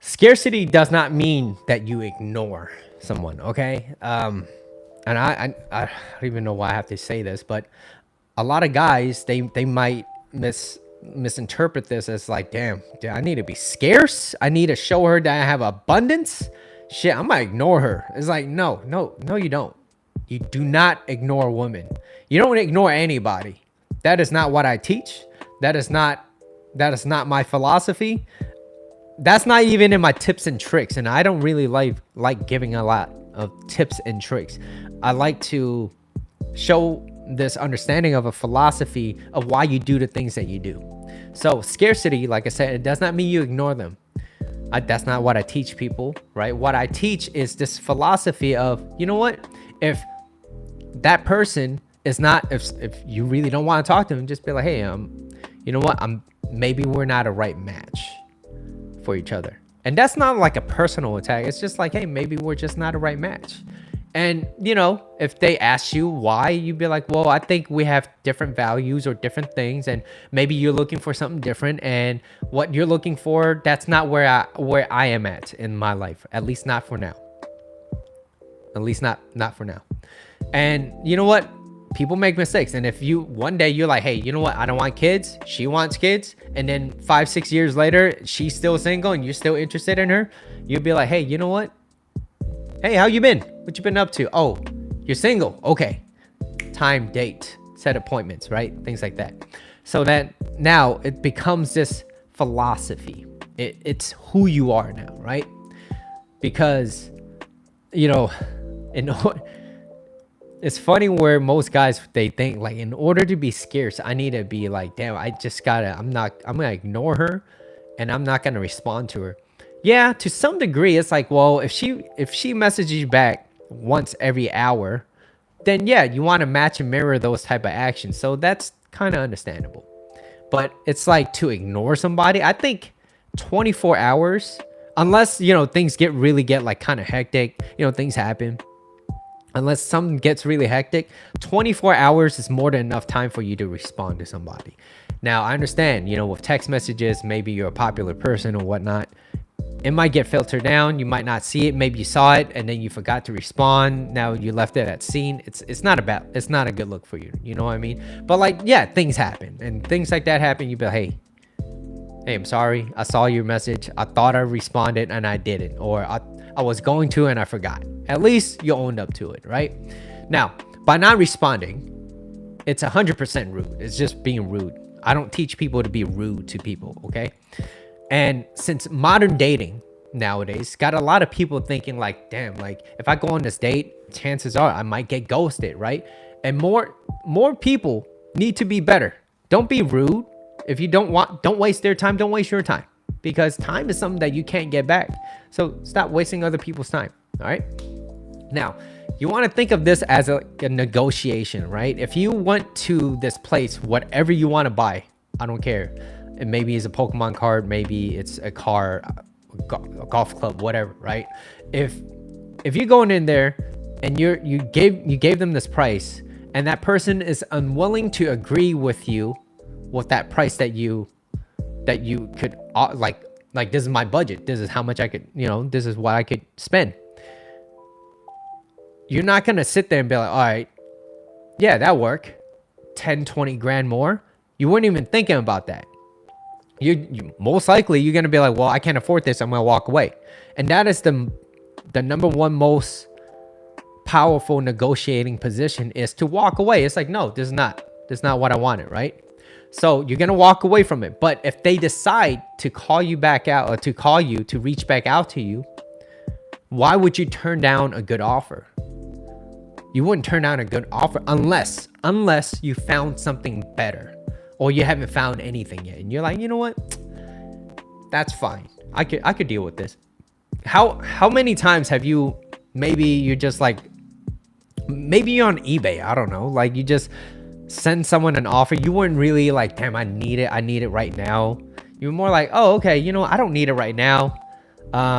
[SPEAKER 1] scarcity does not mean that you ignore someone, okay? And I don't even know why I have to say this, but a lot of guys, they might misinterpret this as like, damn, I need to be scarce. I need to show her that I have abundance. Shit, I might ignore her. It's like, no, you don't. You do not ignore women. You don't ignore anybody. That is not what I teach. That is not my philosophy. That's not even in my tips and tricks. And I don't really like giving a lot of tips and tricks. I like to show this understanding of a philosophy of why you do the things that you do. So scarcity, like I said, it does not mean you ignore them. That's not what I teach people, right? What I teach is this philosophy of, you know what? If that person is not, if you really don't want to talk to them, just be like, hey, you know what? Maybe we're not a right match for each other. And that's not like a personal attack. It's just like, hey, maybe we're just not a right match. And, you know, if they ask you why, you'd be like, well, I think we have different values or different things. And maybe you're looking for something different. And what you're looking for, that's not where I am at in my life. At least not for now. At least not for now. And you know what? People make mistakes. And if one day you're like, hey, you know what? I don't want kids. She wants kids. And then 5-6 years later, she's still single and you're still interested in her. You'll be like, hey, you know what? Hey, how you been? What you been up to? Oh, you're single. Okay. Time, date, set appointments, right? Things like that. So that now it becomes this philosophy. It's who you are now, right? Because, you know, it's funny where most guys, they think like, in order to be scarce, I need to be like, damn, I'm gonna ignore her and I'm not gonna respond to her. Yeah, to some degree, it's like, well, if she messages you back once every hour, then yeah, you want to match and mirror those type of actions. So that's kind of understandable. But it's like to ignore somebody, I think 24 hours, unless, you know, things really get like kind of hectic, you know, things happen. Unless something gets really hectic, 24 hours is more than enough time for you to respond to somebody. Now, I understand, you know, with text messages, maybe you're a popular person or whatnot. It might get filtered down. You might not see it. Maybe you saw it and then you forgot to respond. Now you left it at scene. It's not a good look for you. You know what I mean? But like, yeah, things happen and things like that happen. You be like, hey, I'm sorry. I saw your message. I thought I responded and I didn't, or I was going to and I forgot. At least you owned up to it, right? Now, by not responding, it's 100% rude. It's just being rude. I don't teach people to be rude to people, okay? And since modern dating nowadays got a lot of people thinking like, damn, like if I go on this date, chances are I might get ghosted, right? And more people need to be better. Don't be rude. If you don't waste their time, don't waste your time, because time is something that you can't get back. So stop wasting other people's time. All right. Now, you want to think of this as a negotiation, right? If you went to this place, whatever you want to buy, I don't care. It maybe it's a Pokemon card, maybe it's a car, a golf club, whatever, right? If you're going in there and you gave them this price and that person is unwilling to agree with you with that price that you could like this is my budget, this is how much I could, you know, this is what I could spend. You're not gonna sit there and be like, all right, yeah, that work, 10-20 grand more. You weren't even thinking about that. You most likely you're gonna be like, well, I can't afford this, I'm gonna walk away. And that is the number one most powerful negotiating position, is to walk away. It's like, no, this is not what I wanted, right? So you're gonna walk away from it. But if they decide to call you back out, or to reach back out to you, why would you turn down a good offer? You wouldn't turn down a good offer unless you found something better, or you haven't found anything yet, and you're like, you know what, that's fine, I could deal with this. How many times have you, maybe you're just like, maybe you're on eBay, I don't know, like you just send someone an offer, you weren't really like, damn, I need it right now. You're more like, oh, okay, you know, I don't need it right now.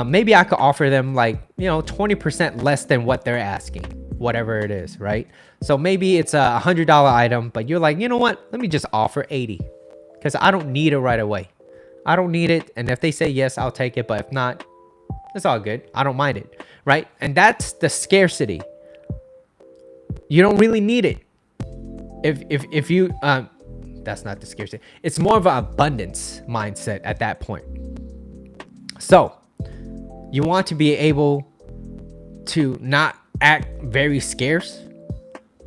[SPEAKER 1] Maybe I could offer them like, you know, 20% less than what they're asking, whatever it is, right? So maybe it's a $100 item, but you're like, you know what, let me just offer 80, because I don't need it right away. I don't need it. And if they say yes, I'll take it. But if not, it's all good. I don't mind it, right? And that's the scarcity. You don't really need it. If you, that that's not the scarcity. It's more of an abundance mindset at that point. So you want to be able to not act very scarce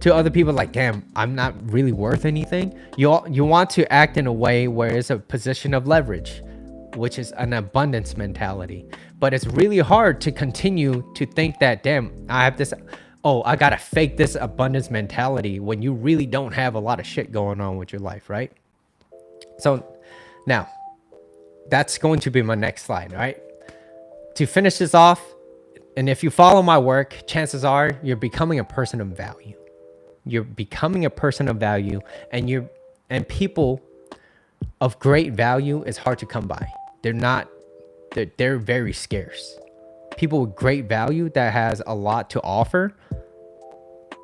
[SPEAKER 1] to other people, like, damn, I'm not really worth anything. You want to act in a way where it's a position of leverage, which is an abundance mentality. But it's really hard to continue to think that, damn, I have this, oh, I gotta fake this abundance mentality when you really don't have a lot of shit going on with your life, right? So now that's going to be my next slide, right? To finish this off, and if you follow my work, chances are you're becoming a person of value. You're becoming a person of value, and people of great value is hard to come by. They're very scarce. People with great value that has a lot to offer,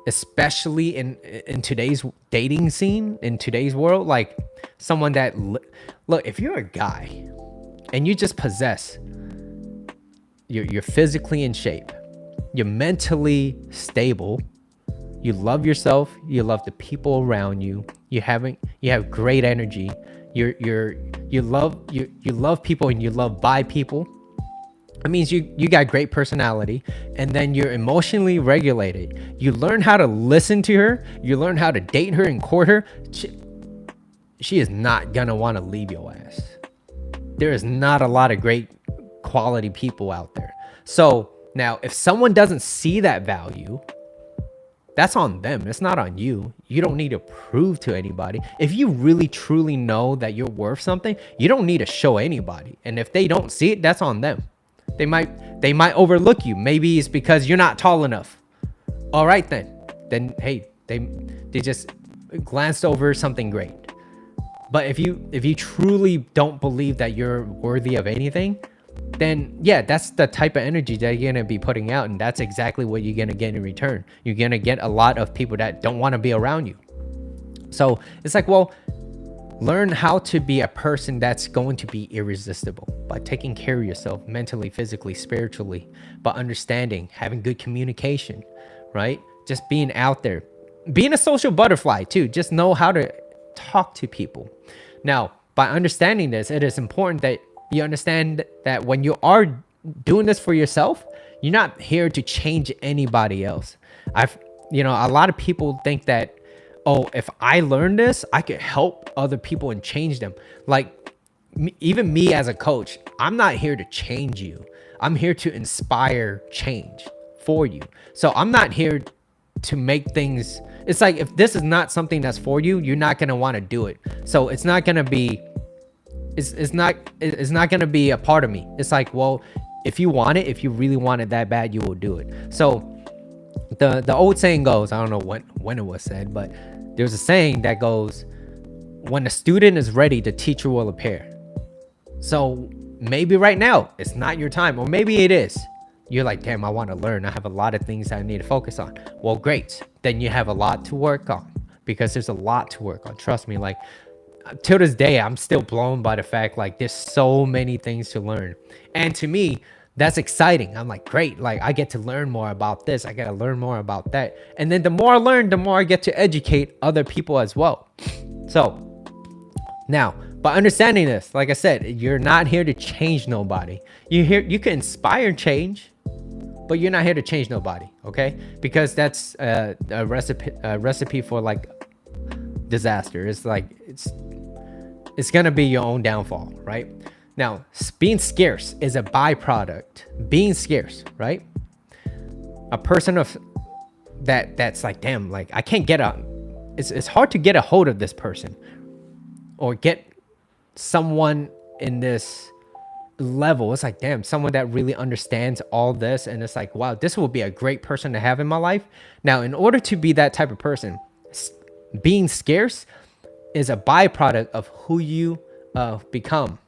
[SPEAKER 1] especially in today's dating scene, in today's world, like someone that, look, if you're a guy and you just possess, you're physically in shape, you're mentally stable, you love yourself, you love the people around you, you have great energy, you love people and you love by people. It means you got great personality, and then you're emotionally regulated. You learn how to listen to her, you learn how to date her and court her. She is not gonna want to leave your ass. There is not a lot of great quality people out there. So now if someone doesn't see that value, that's on them. It's not on you. You don't need to prove to anybody. If you really truly know that you're worth something, you don't need to show anybody. And if they don't see it, that's on them. They might overlook you. Maybe it's because you're not tall enough. All right, then hey, they just glanced over something great. But if you truly don't believe that you're worthy of anything, then yeah, that's the type of energy that you're gonna be putting out, and that's exactly what you're gonna get in return. You're gonna get a lot of people that don't want to be around you. So it's like, well, learn how to be a person that's going to be irresistible by taking care of yourself mentally, physically, spiritually, by understanding, having good communication, right? Just being out there, being a social butterfly too. Just know how to talk to people. Now, by understanding this, it is important that you understand that when you are doing this for yourself, you're not here to change anybody else. A lot of people think that, oh, if I learn this, I could help other people and change them. Like even me as a coach, I'm not here to change you. I'm here to inspire change for you. So I'm not here to make things, it's like, if this is not something that's for you, you're not going to want to do it. So it's not going to be, it's not going to be a part of me. It's like, well, if you want it, if you really want it that bad, you will do it. So the old saying goes, I don't know when it was said, but there's a saying that goes, when a student is ready, the teacher will appear. So maybe right now it's not your time, or maybe it is. You're like, damn, I want to learn. I have a lot of things that I need to focus on. Well, great. Then you have a lot to work on, because there's a lot to work on. Trust me, like till this day, I'm still blown by the fact, like, there's so many things to learn. And to me, that's exciting. I'm like, great. Like, I get to learn more about this. I got to learn more about that. And then the more I learn, the more I get to educate other people as well. So now, by understanding this, like I said, you're not here to change nobody. You can inspire change, but you're not here to change nobody, okay? Because that's a recipe for like disaster. It's like it's gonna be your own downfall, right? Now, being scarce is a byproduct. Being scarce, right? A person of that's like, damn, like I can't get it's hard to get a hold of this person, or get someone in this level. It's like, damn, someone that really understands all this, and it's like, wow, this will be a great person to have in my life. Now, in order to be that type of person, being scarce is a byproduct of who you become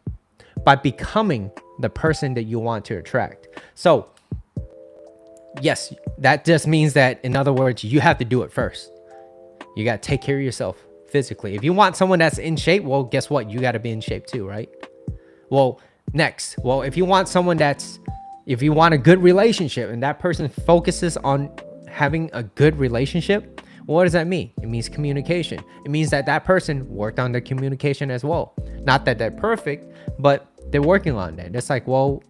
[SPEAKER 1] by becoming the person that you want to attract. So yes, that just means that, in other words, you have to do it first. You got to take care of yourself physically. If you want someone that's in shape, well, guess what? You got to be in shape too, right? Well, next, if you want a good relationship, and that person focuses on having a good relationship, What does that mean? It means communication. It means that that person worked on their communication as well. Not that they're perfect, but they're working on that. It's like, well,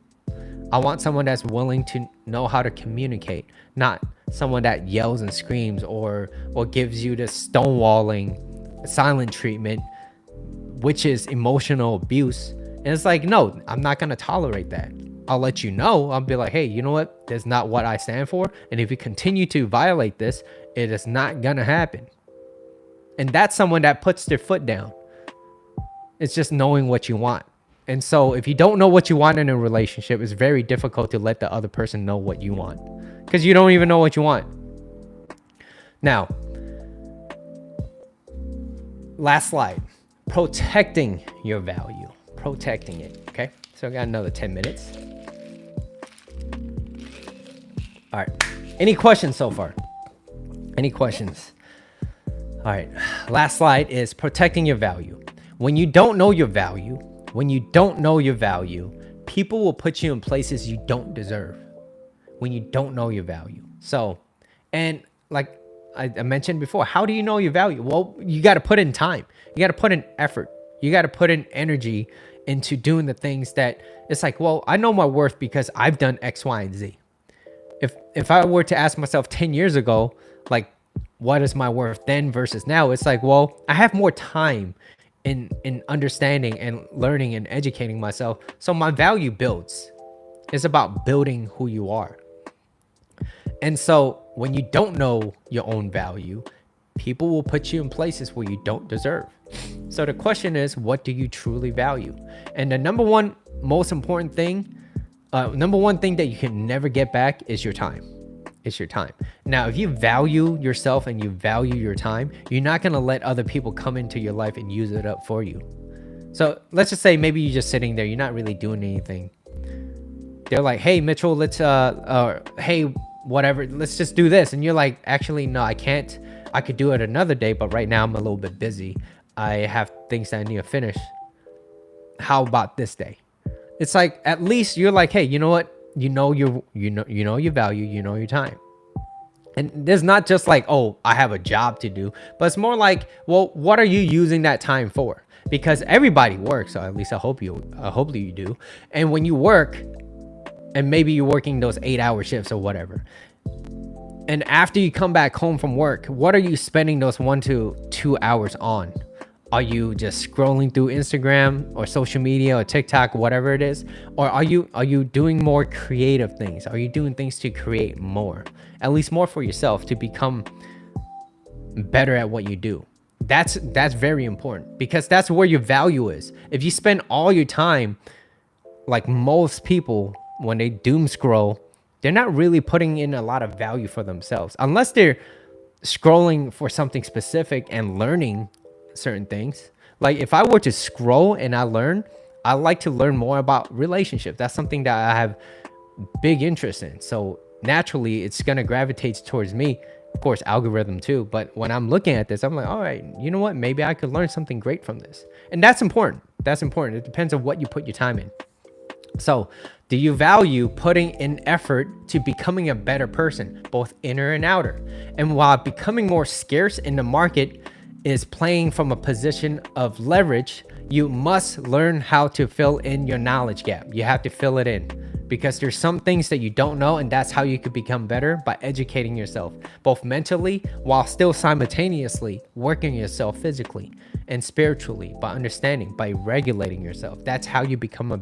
[SPEAKER 1] I want someone that's willing to know how to communicate, not someone that yells and screams or gives you this stonewalling silent treatment, which is emotional abuse. And it's like, no, I'm not going to tolerate that. I'll let you know. I'll be like, hey, you know what? That's not what I stand for. And if you continue to violate this, it is not going to happen. And that's someone that puts their foot down. It's just knowing what you want. And so if you don't know what you want in a relationship, it's very difficult to let the other person know what you want, because you don't even know what you want. Now, last slide, protecting your value, protecting it. Okay. So I got another 10 minutes. All right. Any questions so far? Any questions? All right. Last slide is protecting your value. When you don't know your value, people will put you in places you don't deserve when you don't know your value. So, and like I mentioned before, how do you know your value? Well, you got to put in time. You got to put in effort. You got to put in energy into doing the things that it's like, well, I know my worth because I've done X, Y, and Z. If I were to ask myself 10 years ago, like, what is my worth then versus now? It's like, well, I have more time in understanding and learning and educating myself. So my value builds. It's about building who you are. And so when you don't know your own value, people will put you in places where you don't deserve. So the question is, what do you truly value? And the number one most important thing, number one thing that you can never get back is your time. It's your time. Now, if you value yourself and you value your time, you're not going to let other people come into your life and use it up for you. So let's just say maybe you're just sitting there, you're not really doing anything. They're like, hey, Mitchell, let's, hey, whatever, let's just do this. And you're like, actually, no, I can't. I could do it another day, but right now I'm a little bit busy. I have things that I need to finish. How about this day? It's like, at least you're like, hey, you know what? You know your value, you know your time. And there's not just like, oh, I have a job to do, but it's more like, well, what are you using that time for? Because everybody works, or at least hopefully you do. And when you work, and maybe you're working those 8-hour shifts or whatever, and after you come back home from work, what are you spending those 1 to 2 hours on? Are you just scrolling through Instagram or social media or TikTok, whatever it is? Or are you doing more creative things? Are you doing things to create more? At least more for yourself, to become better at what you do. That's very important, because that's where your value is. If you spend all your time, like most people, when they doom scroll, they're not really putting in a lot of value for themselves, unless they're scrolling for something specific and learning certain things. Like if I were to scroll and I like to learn more about relationships. That's something that I have big interest in. So naturally it's going to gravitate towards me. Of course, algorithm too. But when I'm looking at this, I'm like, all right, you know what? Maybe I could learn something great from this. And that's important. That's important. It depends on what you put your time in. So do you value putting in effort to becoming a better person, both inner and outer? And while becoming more scarce in the market is playing from a position of leverage, you must learn how to fill in your knowledge gap. You have to fill it in, because there's some things that you don't know, and that's how you could become better, by educating yourself, both mentally while still simultaneously working yourself physically and spiritually, by understanding, by regulating yourself. That's how you become a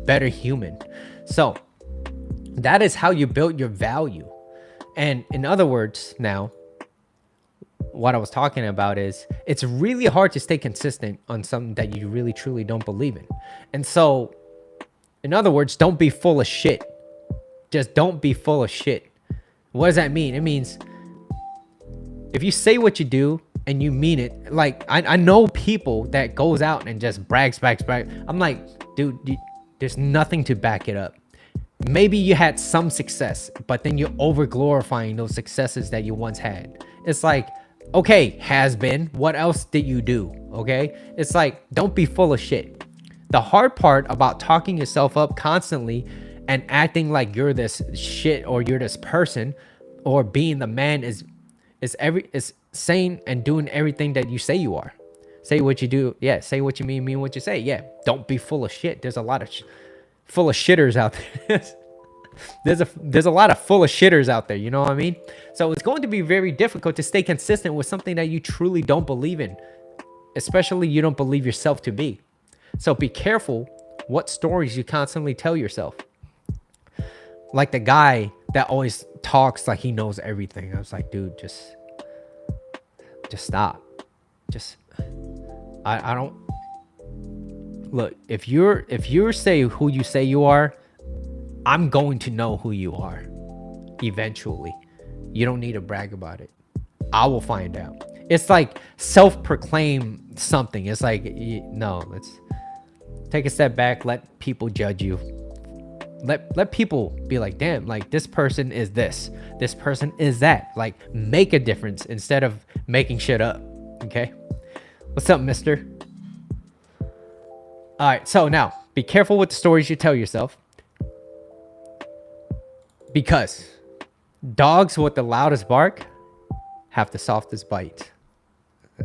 [SPEAKER 1] better human. So that is how you build your value. And in other words, now, what I was talking about is it's really hard to stay consistent on something that you really truly don't believe in. And so, in other words, don't be full of shit. Just don't be full of shit. What does that mean? It means if you say what you do and you mean it, like I know people that goes out and just brags. I'm like, dude, there's nothing to back it up. Maybe you had some success, but then you're over glorifying those successes that you once had. It's like, okay, has been, what else did you do? Okay, it's like, don't be full of shit. The hard part about talking yourself up constantly and acting like you're this shit or you're this person or being the man is It's saying and doing everything that you say you are. Say what you do. Yeah. Say what you mean what you say. Yeah. Don't be full of shit. There's a lot of full of shitters out there. There's a lot of full of shitters out there. You know what I mean? So it's going to be very difficult to stay consistent with something that you truly don't believe in, especially you don't believe yourself to be. So be careful what stories you constantly tell yourself. Like the guy that always talks like he knows everything. I was like, dude, just stop. I don't look, if you're say who you say you are, I'm going to know who you are eventually. You don't need to brag about it. I will find out. It's like self-proclaim something. It's like, no, let's take a step back. Let people judge you. Let people be like, damn, like this person is this person is that. Like, make a difference instead of making shit up. Okay, what's up, mister? All right, so now be careful with the stories you tell yourself, because dogs with the loudest bark have the softest bite.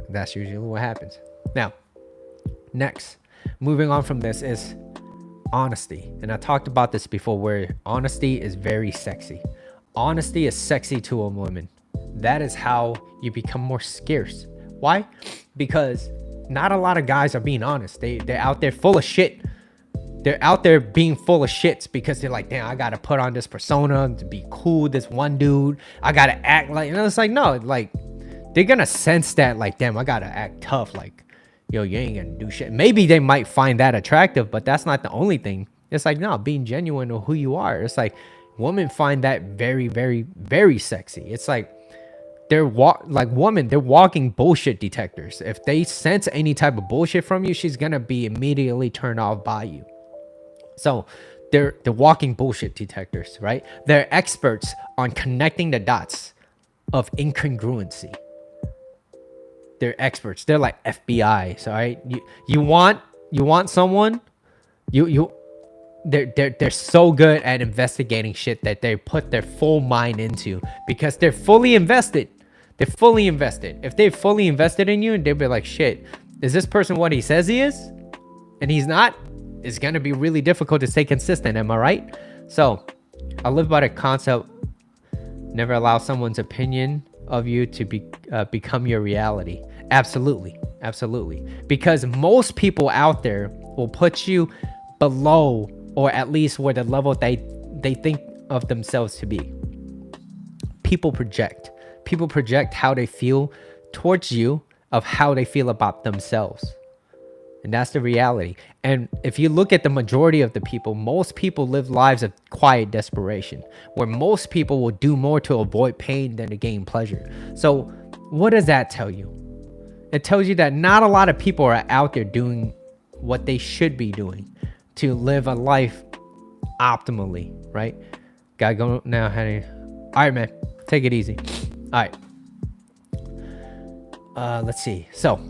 [SPEAKER 1] That's usually what happens. Now, next, moving on from this is honesty. And I talked about this before, where honesty is very sexy. Honesty is sexy to a woman. That is how you become more scarce. Why? Because not a lot of guys are being honest. They're out there full of shit. They're out there being full of shits because they're like, damn, I gotta put on this persona to be cool. This one dude, I gotta act like, and it's like, no, like they're gonna sense that, like, damn, I gotta act tough. Like, yo, you ain't gonna do shit. Maybe they might find that attractive, but that's not the only thing. It's like, no, being genuine to who you are. It's like women find that very, very, very sexy. It's like they're walking bullshit detectors. If they sense any type of bullshit from you, she's gonna be immediately turned off by you. So they're walking bullshit detectors, right? They're experts on connecting the dots of incongruency. They're experts. They're like FBI. All right, you want someone, they're so good at investigating shit that they put their full mind into, because they're fully invested. They're fully invested. If they're fully invested in you, and they'll be like, shit, is this person what he says he is? And he's not. It's gonna be really difficult to stay consistent. Am I right? So I live by the concept: never allow someone's opinion of you to become your reality. Absolutely. Because most people out there will put you below, or at least where the level they think of themselves to be. People project how they feel towards you of how they feel about themselves. And that's the reality. And if you look at the majority of the people, most people live lives of quiet desperation, where most people will do more to avoid pain than to gain pleasure. So what does that tell you? It tells you that not a lot of people are out there doing what they should be doing to live a life optimally, right? Gotta go now, honey. All right, man, take it easy. All right. Let's see. So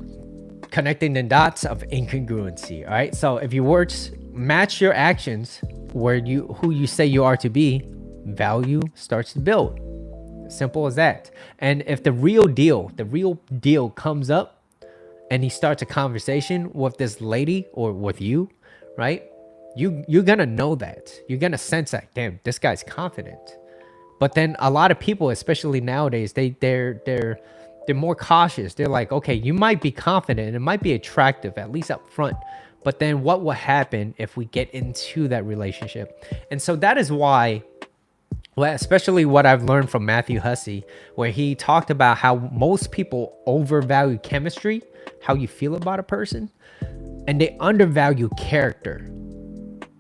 [SPEAKER 1] connecting the dots of incongruency. All right, so if your words match your actions, who you say you are to be, value starts to build. Simple as that. And if the real deal comes up, and he starts a conversation with this lady or with you, right? You're gonna know that. You're gonna sense that, damn, this guy's confident. But then a lot of people, especially nowadays, they're more cautious. They're like, okay, you might be confident and it might be attractive, at least up front, but then what will happen if we get into that relationship? And so that is why, well, especially what I've learned from Matthew Hussey, where he talked about how most people overvalue chemistry, how you feel about a person, and they undervalue character.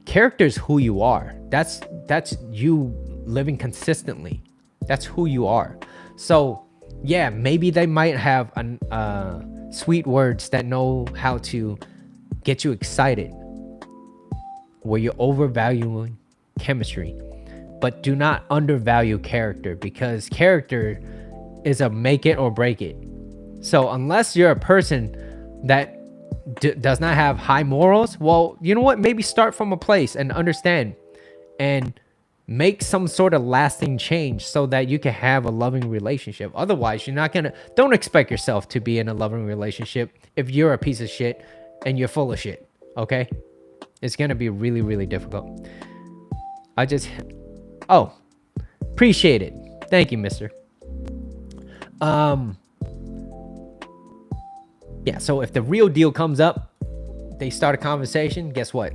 [SPEAKER 1] Character is who you are. That's you living consistently. That's who you are. So yeah, maybe they might have sweet words that know how to get you excited, where you're overvaluing chemistry, but do not undervalue character, because character is a make it or break it. So unless you're a person that does not have high morals, well, you know what? Maybe start from a place and understand and Make some sort of lasting change so that you can have a loving relationship. Otherwise, you're not gonna, don't expect yourself to be in a loving relationship if you're a piece of shit and you're full of shit. Okay, it's gonna be really, really difficult. Oh, appreciate it. Thank you, mister. Yeah, so if the real deal comes up, they start a conversation, guess what?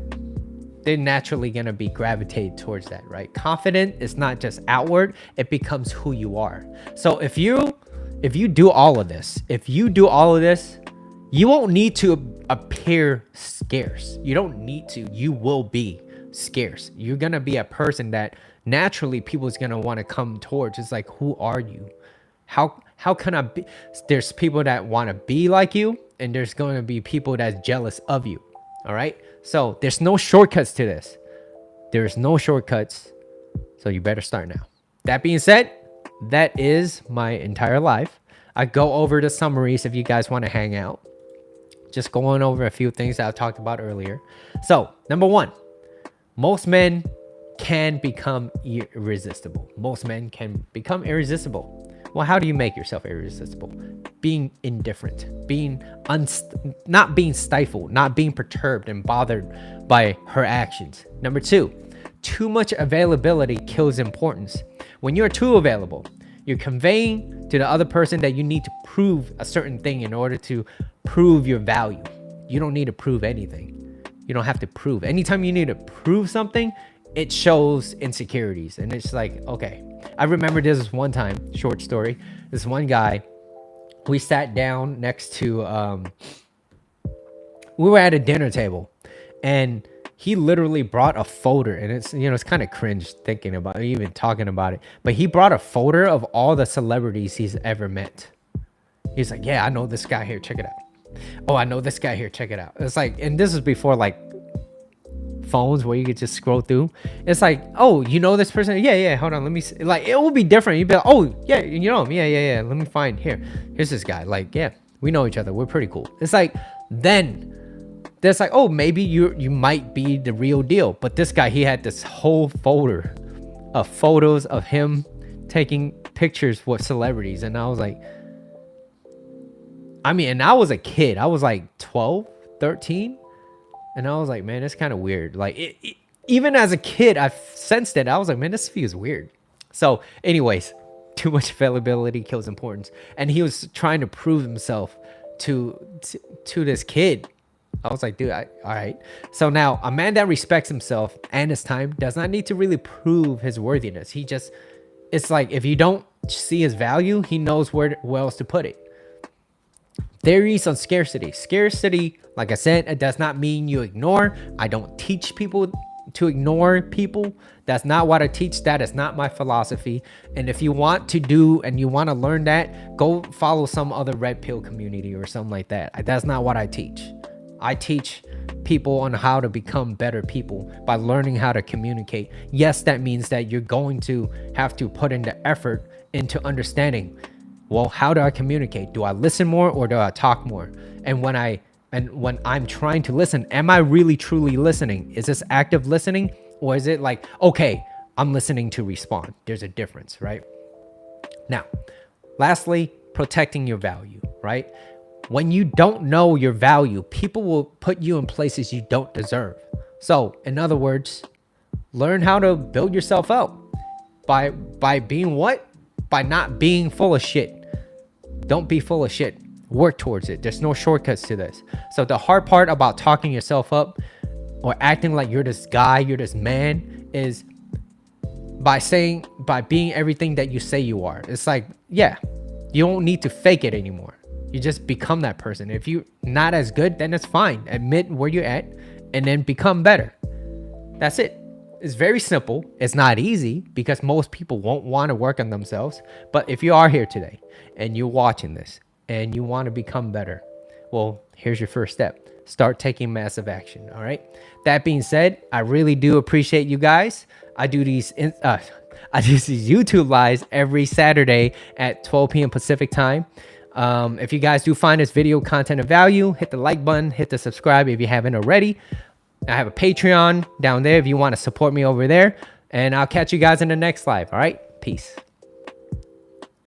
[SPEAKER 1] They're naturally going to be gravitated towards that, right? Confident is not just outward, it becomes who you are. So if you do all of this, you won't need to appear scarce. You don't need to. You will be scarce. You're going to be a person that naturally people is going to want to come towards. It's like, who are you? How can I be? There's people that want to be like you, and there's going to be people that's jealous of you. All right. So there's no shortcuts to this. There's no shortcuts. So you better start now. That being said, that is my entire life. I go over the summaries if you guys want to hang out. Just going over a few things that I talked about earlier. So number one, most men can become irresistible. Most men can become irresistible. Well, how do you make yourself irresistible? Being indifferent, not being stifled, not being perturbed and bothered by her actions. Number two, too much availability kills importance. When you're too available, you're conveying to the other person that you need to prove a certain thing in order to prove your value. You don't need to prove anything. You don't have to prove. Anytime you need to prove something, it shows insecurities. And it's like, okay. I remember this one time, short story. This one guy, we sat down next to, we were at a dinner table, and he literally brought a folder, and it's, you know, it's kind of cringe thinking about it, even talking about it, but he brought a folder of all the celebrities he's ever met. He's like, yeah, I know this guy here, check it out. Oh, I know this guy here, check it out. It's like, and this is before like phones where you could just scroll through. It's like, oh, you know this person? Yeah, hold on, let me see. Like, it will be different. You'd be like, oh yeah, you know him. Yeah, let me find here's this guy. Like, yeah, we know each other, we're pretty cool. It's like, then there's like, oh, maybe you might be the real deal. But this guy, he had this whole folder of photos of him taking pictures with celebrities, and I was like, I mean, and I was a kid, I was like 12, 13. And I was like, man, it's kind of weird. Like, even as a kid, I sensed it. I was like, man, this feels weird. So anyways, too much availability kills importance. And he was trying to prove himself to this kid. I was like, dude, all right. So now a man that respects himself and his time does not need to really prove his worthiness. It's like, if you don't see his value, he knows where else to put it. Theories on scarcity. Scarcity, like I said, it does not mean you ignore. I don't teach people to ignore people. That's not what I teach. That is not my philosophy. And if you want to do and you want to learn that, go follow some other red pill community or something like that. That's not what I teach. I teach people on how to become better people by learning how to communicate. Yes, that means that you're going to have to put in the effort into understanding, well, how do I communicate? Do I listen more or do I talk more? And when I'm trying to listen, am I really truly listening? Is this active listening, or is it like, okay, I'm listening to respond? There's a difference, right? Now, lastly, protecting your value, right? When you don't know your value, people will put you in places you don't deserve. So in other words, learn how to build yourself up by being what? By not being full of shit. Don't be full of shit. Work towards it. There's no shortcuts to this. So the hard part about talking yourself up or acting like you're this guy, you're this man, is by being everything that you say you are. It's like, yeah, you don't need to fake it anymore. You just become that person. If you're not as good, then it's fine. Admit where you're at and then become better. That's it. It's very simple. It's not easy because most people won't want to work on themselves. But if you are here today and you're watching this and you want to become better, well, here's your first step. Start taking massive action. All right. That being said, I really do appreciate you guys. I do these YouTube lives every Saturday at 12 p.m. Pacific time. If you guys do find this video content of value, hit the like button, hit the subscribe if you haven't already. I have a Patreon down there if you want to support me over there. And I'll catch you guys in the next live. All right, peace.